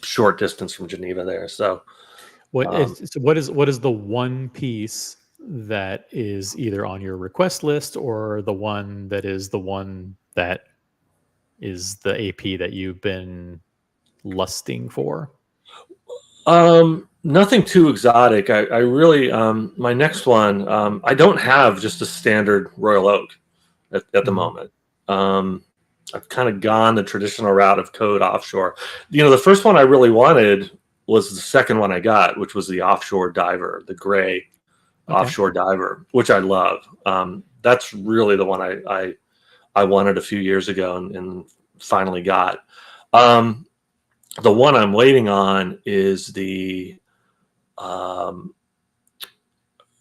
Speaker 3: short distance from Geneva there. So,
Speaker 1: what is the one piece that is either on your request list or the one that is the AP that you've been lusting for?
Speaker 3: Nothing too exotic. I really my next one, I don't have just a standard Royal Oak at the moment. I've kind of gone the traditional route of Code offshore. The first one I really wanted was the second one I got, which was the offshore diver, the gray offshore diver, which I love. That's really the one I wanted a few years ago and finally got. The one I'm waiting on is the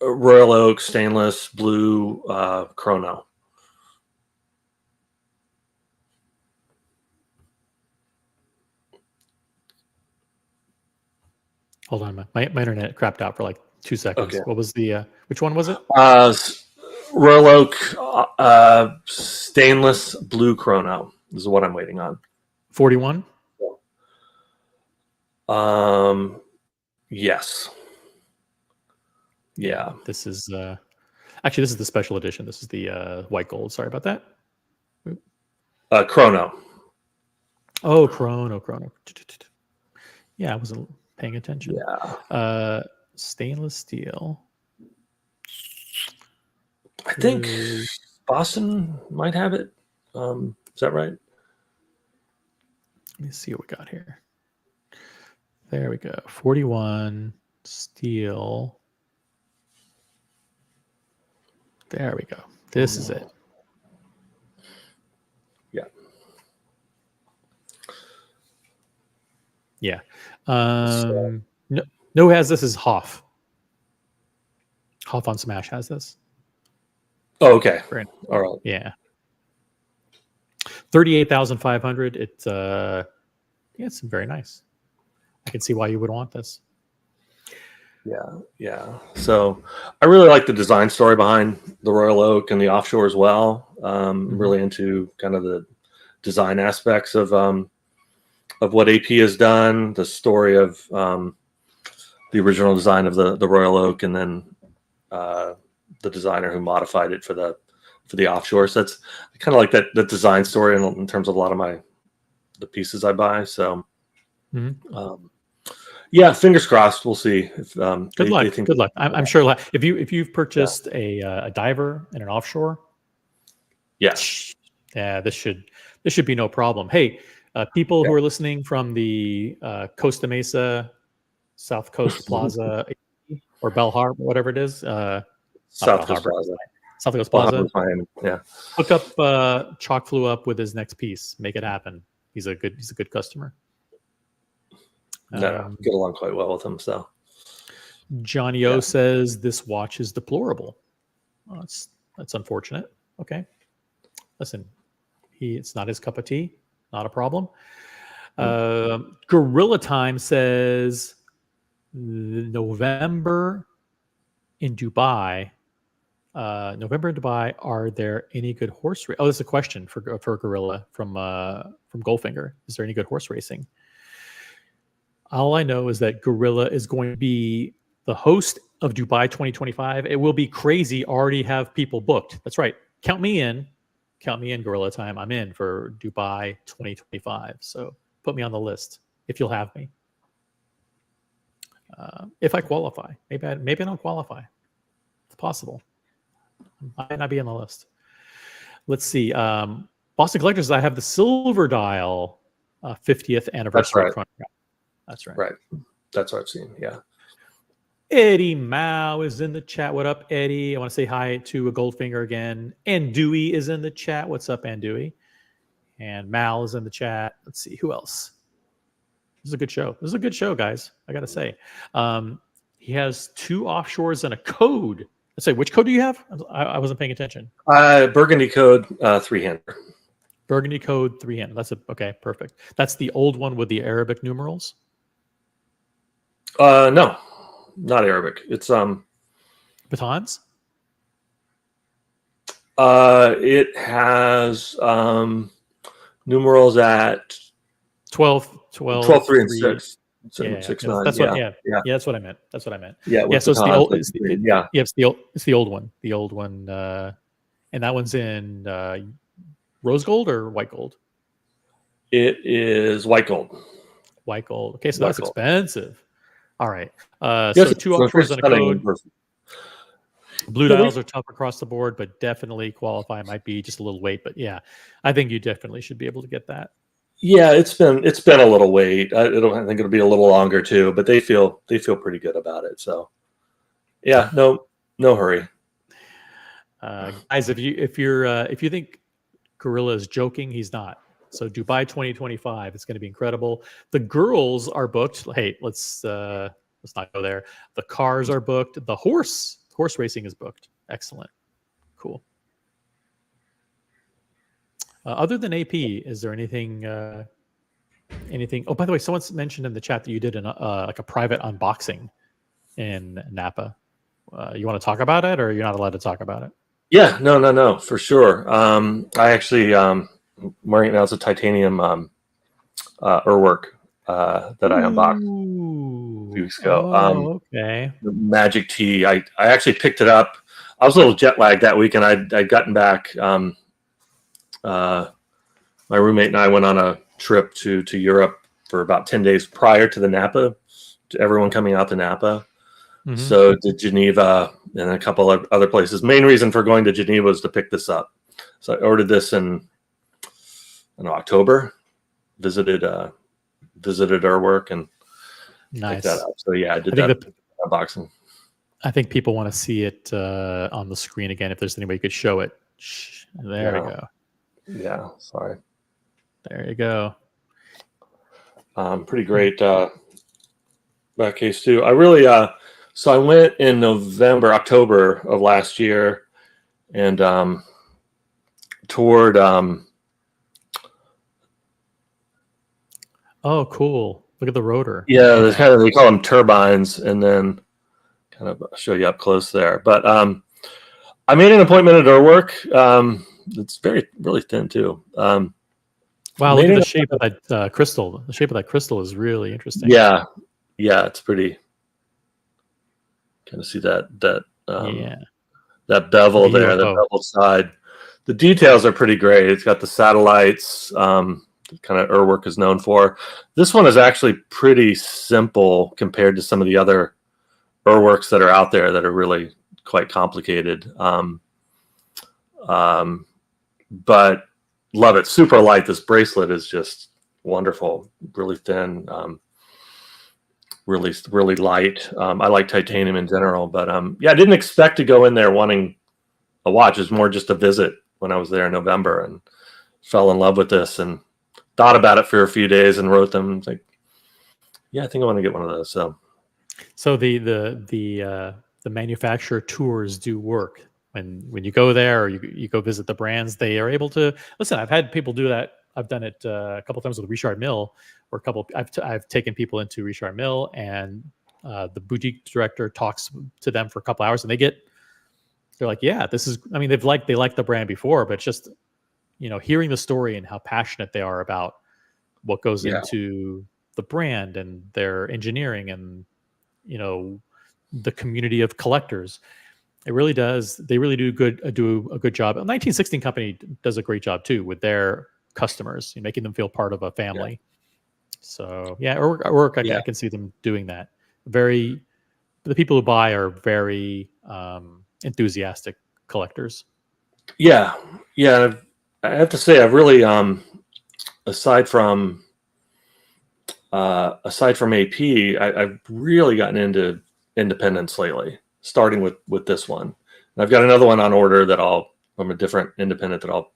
Speaker 3: Royal Oak stainless blue chrono.
Speaker 1: Hold on, my internet crapped out for like 2 seconds.
Speaker 3: Okay.
Speaker 1: What was the which one was it?
Speaker 3: Royal Oak stainless blue chrono is what I'm waiting on.
Speaker 1: 41?
Speaker 3: Yes. Yeah.
Speaker 1: This is actually this is the special edition. This is the white gold. Sorry about that.
Speaker 3: Chrono.
Speaker 1: Oh, chrono. Yeah, I wasn't paying attention.
Speaker 3: Yeah.
Speaker 1: Stainless steel.
Speaker 3: I think Boston might have it. Is that right?
Speaker 1: Let me see what we got here. There we go. 41 steel. There we go. This is it.
Speaker 3: Yeah.
Speaker 1: Yeah. No, who has this is Hoff. Hoff on Smash has this.
Speaker 3: Oh, okay.
Speaker 1: Great.
Speaker 3: All right.
Speaker 1: Yeah. 38,500. It's it's very nice. I can see why you would want this.
Speaker 3: Yeah. So I really like the design story behind the Royal Oak and the offshore as well. Really into kind of the design aspects of what AP has done, the story of the original design of the Royal Oak, and then the designer who modified it for the offshore. So that's kind of like that design story in terms of a lot of the pieces I buy. So. Yeah, fingers crossed. We'll see. If,
Speaker 1: good luck. Good luck. I'm sure if you've purchased a diver and an offshore, yeah, this should be no problem. Hey, people who are listening from the Costa Mesa, South Coast Plaza, or Bell Harbor, whatever it is,
Speaker 3: South Coast Plaza,
Speaker 1: South Coast
Speaker 3: Well,
Speaker 1: Plaza.
Speaker 3: Miami. Yeah.
Speaker 1: Hook up ChalkFlewUp with his next piece. Make it happen. He's a good customer.
Speaker 3: No, get along quite well with him. So
Speaker 1: Johnny O says this watch is deplorable. Well, that's unfortunate. Okay, listen, it's not his cup of tea. Not a problem. Gorilla Time says November in Dubai. November in Dubai. Are there any good horse race? Oh, this is a question for Gorilla from Goldfinger. Is there any good horse racing? All I know is that Gorilla is going to be the host of Dubai 2025. It will be crazy. Already have people booked. That's right. Count me in. Count me in, Gorilla Time. I'm in for Dubai 2025. So put me on the list if you'll have me. If I qualify. Maybe I don't qualify. It's possible. I might not be on the list. Let's see. Boston Collectors, I have the Silver Dial 50th anniversary chronograph. That's right.
Speaker 3: Right. That's what I've seen. Yeah.
Speaker 1: Eddie Mao is in the chat. What up, Eddie? I want to say hi to a Goldfinger again. And Dewey is in the chat. What's up, Andewey? And Mal is in the chat. Let's see. Who else? This is a good show. This is a good show, guys. I got to say. He has 2 offshores and a code. Let's say, which code do you have? I wasn't paying attention.
Speaker 3: Burgundy code 3-hander.
Speaker 1: Burgundy code 3-hander. Okay, perfect. That's the old one with the Arabic numerals?
Speaker 3: No, not Arabic. It's
Speaker 1: batons.
Speaker 3: It has numerals at
Speaker 1: 12,
Speaker 3: 3, and 6.
Speaker 1: Yeah,
Speaker 3: 6,
Speaker 1: that's
Speaker 3: 9.
Speaker 1: what. Yeah, that's what I meant. That's what I meant.
Speaker 3: Yeah,
Speaker 1: yeah. So it's the old. It's
Speaker 3: the
Speaker 1: old one. The old one, and that one's in rose gold or white gold.
Speaker 3: It is white gold.
Speaker 1: White gold. Okay, so
Speaker 3: White
Speaker 1: that's
Speaker 3: gold.
Speaker 1: Expensive. All right.
Speaker 3: Yes,
Speaker 1: So 2 offshores and a code.
Speaker 3: Person.
Speaker 1: Blue dials are tough across the board, but definitely qualify. Might be just a little wait, but yeah, I think you definitely should be able to get that.
Speaker 3: Yeah, it's been a little wait. I think it'll be a little longer too, but they feel pretty good about it. So, yeah, no hurry.
Speaker 1: Guys, if you think Gorilla is joking, he's not. So Dubai 2025, it's going to be incredible. The girls are booked. Hey, let's not go there. The cars are booked. The horse racing is booked. Excellent, cool. Other than AP, is there anything? Oh, by the way, someone's mentioned in the chat that you did like a private unboxing in Napa. You want to talk about it, or you're not allowed to talk about it?
Speaker 3: Yeah, no, for sure. I actually wearing it now. It's a titanium Urwerk that I unboxed a few weeks ago.
Speaker 1: Okay.
Speaker 3: The Magic T. I actually picked it up. I was a little jet lagged that week, and I'd gotten back. My roommate and I went on a trip to Europe for about 10 days prior to the Napa, to everyone coming out to Napa. Mm-hmm. So did Geneva and a couple of other places. Main reason for going to Geneva was to pick this up. So I ordered this in October. Visited Urwerk and picked that up. So yeah, I did that unboxing.
Speaker 1: I think people want to see it on the screen again. If there's any way you could show it, there we go.
Speaker 3: Yeah, sorry.
Speaker 1: There you go.
Speaker 3: Pretty great that case too. I really so I went in October of last year, and toured.
Speaker 1: Oh, cool! Look at the rotor.
Speaker 3: Yeah, they call them turbines, and then kind of show you up close there. But I made an appointment at Urwerk. It's really thin too.
Speaker 1: Wow, look at the shape of that crystal. The shape of that crystal is really interesting.
Speaker 3: Yeah, it's pretty. Kind of see that bevel there, the beveled side. The details are pretty great. It's got the satellites, kind of Urwerk is known for. This one is actually pretty simple compared to some of the other Urwerks that are out there that are really quite complicated. But love it. Super light. This bracelet is just wonderful. Really thin. Really light. I like titanium in general, but I didn't expect to go in there wanting a watch. It was more just a visit when I was there in November, and fell in love with this and thought about it for a few days and wrote them. It's like, yeah, I think I want to get one of those.
Speaker 1: So the manufacturer tours do work when you go there, or you go visit the brands. They are able to listen. I've had people do that. I've done it a couple times with Richard Mille, or I've taken people into Richard Mille, and the boutique director talks to them for a couple hours, and they're like, yeah, this is. I mean, they liked the brand before, but it's just, hearing the story and how passionate they are about what goes into the brand and their engineering and, the community of collectors. It really does. They really do a good job. 1916 Company does a great job too with their customers, making them feel part of a family. So yeah, I can see them doing that. The people who buy are very enthusiastic collectors.
Speaker 3: Yeah. I have to say, I've really, aside from AP, I've really gotten into independents lately, starting with this one. And I've got another one on order from a different independent that I'll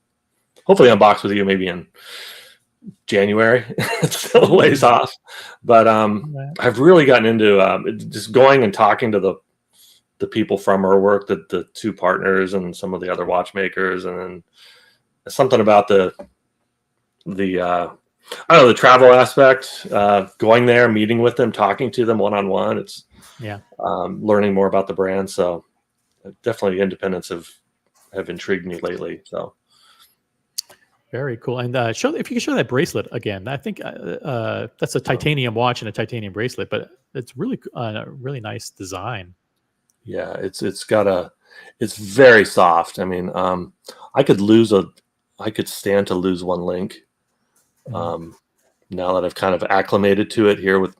Speaker 3: hopefully unbox with you maybe in January. It's still a ways off, but I've really gotten into just going and talking to the people from Urwerk, the two partners and some of the other watchmakers, and then something about the travel aspect, going there, meeting with them, talking to them one-on-one. It's learning more about the brand. So definitely independents have intrigued me lately. So
Speaker 1: very cool. And if you can show that bracelet again, I think that's a titanium watch and a titanium bracelet, but it's really a really nice design.
Speaker 3: Yeah, it's very soft. I mean, I could stand to lose one link. Now that I've kind of acclimated to it here with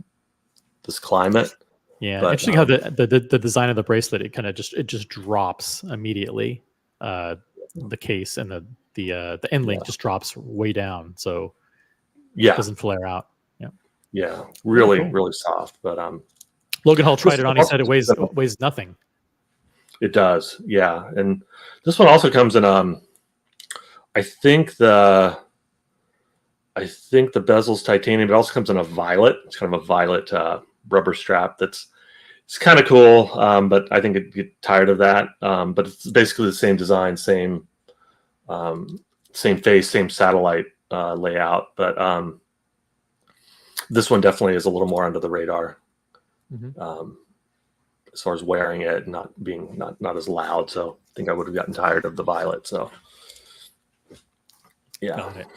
Speaker 3: this climate.
Speaker 1: Yeah, but, interesting how the design of the bracelet, it just drops immediately. The case and the end link just drops way down, so it doesn't flare out.
Speaker 3: Yeah, really soft. But
Speaker 1: Logan Hall tried it on. He said it weighs nothing.
Speaker 3: It does, yeah. And this one also comes in I think the bezel's titanium. It also comes in a violet. It's kind of a violet rubber strap. It's kind of cool, but I think I'd get tired of that. But it's basically the same design, same face, same satellite layout. But this one definitely is a little more under the radar. As far as wearing it, not as loud. So I think I would have gotten tired of the violet. So yeah.
Speaker 1: Got it.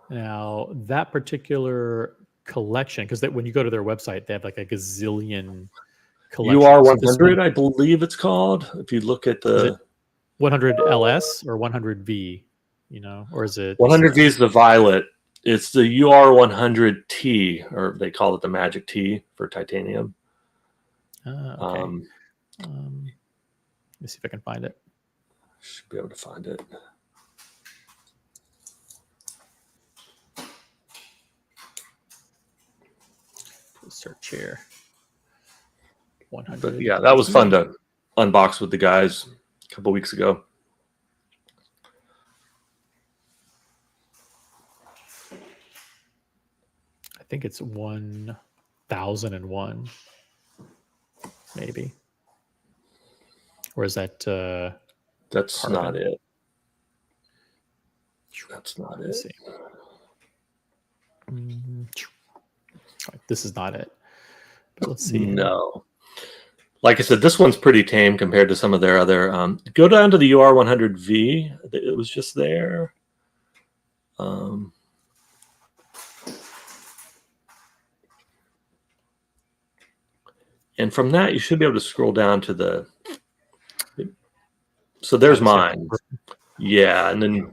Speaker 1: Now that particular collection, because when you go to their website, they have like a gazillion collections.
Speaker 3: UR100, I believe it's called. If you look at the
Speaker 1: 100 LS or 100V, or is it
Speaker 3: 100V is the violet. It's the UR100T, or they call it the Magic T for titanium.
Speaker 1: Okay. Let me see if I can find it.
Speaker 3: Should be able to find it.
Speaker 1: Search here. 100.
Speaker 3: But yeah, that was fun to unbox with the guys a couple weeks ago.
Speaker 1: I think it's 1001, maybe. Or is that?
Speaker 3: That's
Speaker 1: carbon?
Speaker 3: not it. That's not it.
Speaker 1: Let's see. This is not it. But let's see.
Speaker 3: No. Like I said, this one's pretty tame compared to some of their other. Go down to the UR100V. It was just there. And from that, you should be able to scroll down to the. So there's mine. Yeah, and then.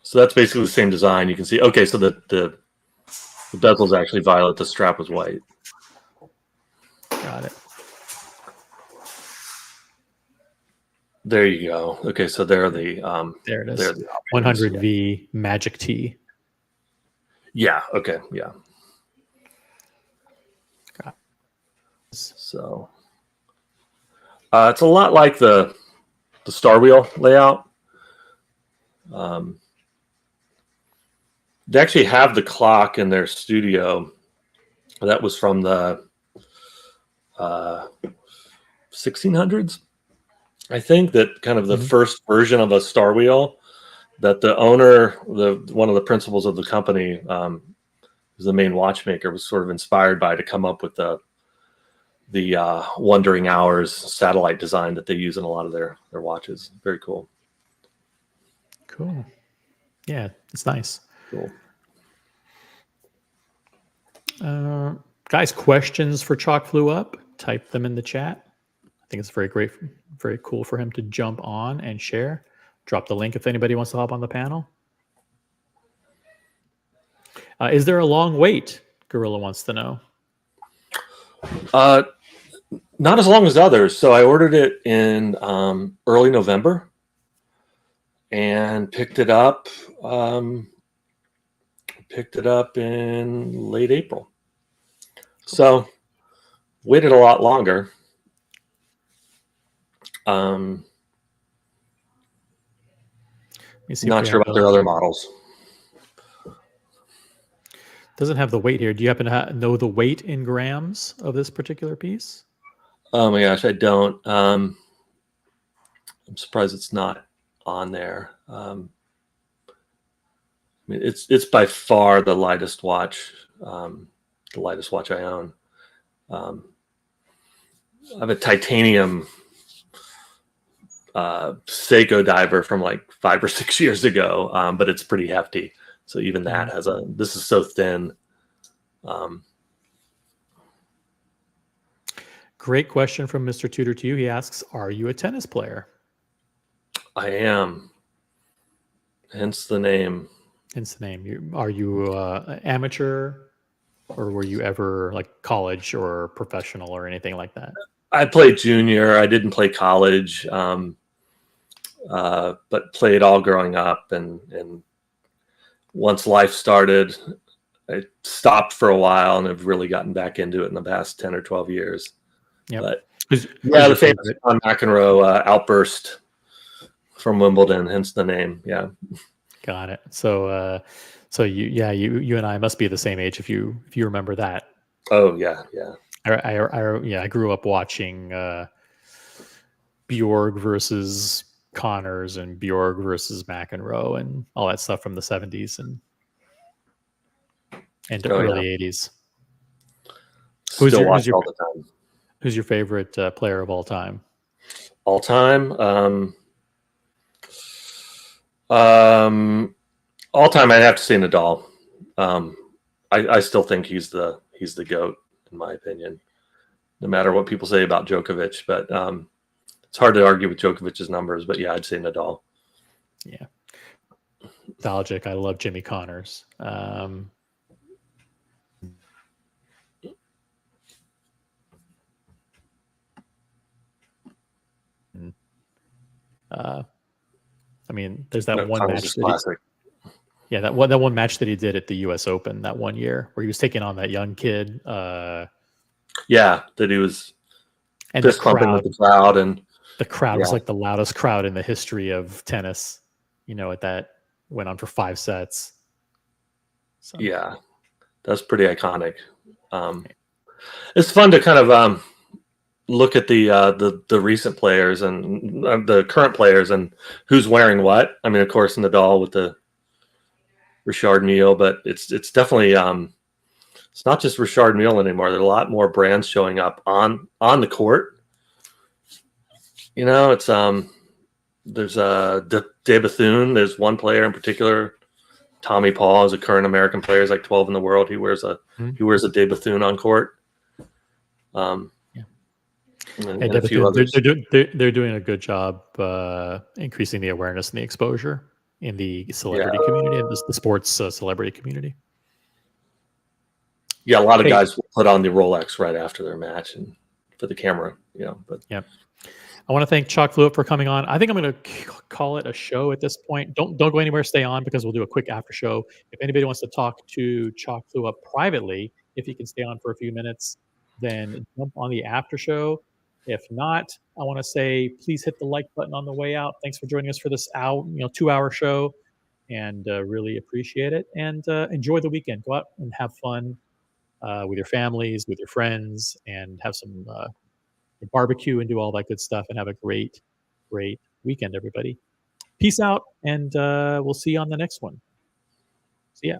Speaker 3: So that's basically the same design. You can see, okay, so the bezel is actually violet. The strap was white.
Speaker 1: Got it.
Speaker 3: There you go. Okay, so there it is.
Speaker 1: 100V Magic T.
Speaker 3: Yeah. Okay. Yeah. So it's a lot like the Star Wheel layout. They actually have the clock in their studio. That was from the 1600s, I think. That kind of the first version of a Star Wheel. That the owner, one of the principals of the company, who's the main watchmaker, was sort of inspired by to come up with the Wandering Hours satellite design that they use in a lot of their watches. Very cool.
Speaker 1: Cool. Yeah, it's nice.
Speaker 3: Cool.
Speaker 1: Guys, questions for ChalkFlewUp? Type them in the chat. I think it's very cool for him to jump on and share. Drop the link if anybody wants to hop on the panel. Is there a long wait? Gorilla wants to know.
Speaker 3: Not as long as others. So I ordered it in early November and picked it up in late April. So waited a lot longer. Not sure about their other models.
Speaker 1: Doesn't have the weight here. Do you happen to know the weight in grams of this particular piece?
Speaker 3: Oh my gosh, I don't. I'm surprised it's not on there. I mean, it's by far the lightest watch. The lightest watch I own. I have a titanium Seiko diver from like 5 or 6 years ago, but it's pretty hefty. So even that has this is so thin.
Speaker 1: Great question from Mr. Tudor to you. He asks, are you a tennis player?
Speaker 3: I am. Hence the name.
Speaker 1: Hence the name. Are you amateur, or were you ever like college or professional or anything like that?
Speaker 3: I played junior. I didn't play college, but played all growing up. And once life started, I stopped for a while and have really gotten back into it in the past 10 or 12 years.
Speaker 1: Yep.
Speaker 3: But the famous John McEnroe outburst from Wimbledon, hence the name. Yeah.
Speaker 1: Got it. So you and I must be the same age if you remember that.
Speaker 3: Oh yeah.
Speaker 1: I grew up watching Bjorg versus Connors and Bjorg versus McEnroe and all that stuff from the 70s and early 80s.
Speaker 3: Still watch all the time.
Speaker 1: Who's your favorite player of all time?
Speaker 3: All time? All time, I'd have to say Nadal. I still think he's the GOAT, in my opinion, no matter what people say about Djokovic. But it's hard to argue with Djokovic's numbers. But yeah, I'd say Nadal.
Speaker 1: Yeah. Nostalgic. I love Jimmy Connors. I mean, there's that one match. That one match that he did at the U.S. Open that one year, where he was taking on that young kid.
Speaker 3: That he was
Speaker 1: fist
Speaker 3: pumping with the crowd, and
Speaker 1: the crowd was like the loudest crowd in the history of tennis. At that went on for 5 sets. So.
Speaker 3: Yeah, that's pretty iconic. It's fun to kind of look at the recent players and the current players and who's wearing what. I mean, of course, Nadal with the Richard Mille, but it's definitely it's not just Richard Mille anymore. There are a lot more brands showing up on the court. It's there's De Bethune. There's one player in particular. Tommy Paul is a current American player. He's like 12 in the world. He wears a De Bethune on court. And a few others.
Speaker 1: They're doing a good job increasing the awareness and the exposure in the celebrity community and the sports celebrity community.
Speaker 3: Yeah, a lot of guys will put on the Rolex right after their match and for the camera.
Speaker 1: I want to thank ChalkFlewUp for coming on. I think I'm going to call it a show at this point. Don't go anywhere. Stay on because we'll do a quick after show. If anybody wants to talk to ChalkFlewUp privately, if you can stay on for a few minutes, then jump on the after show. If not, I want to say please hit the like button on the way out. Thanks for joining us for this 2-hour show, and really appreciate it. And enjoy the weekend. Go out and have fun with your families, with your friends, and have some barbecue and do all that good stuff. And have a great weekend, everybody. Peace out, and we'll see you on the next one. See ya.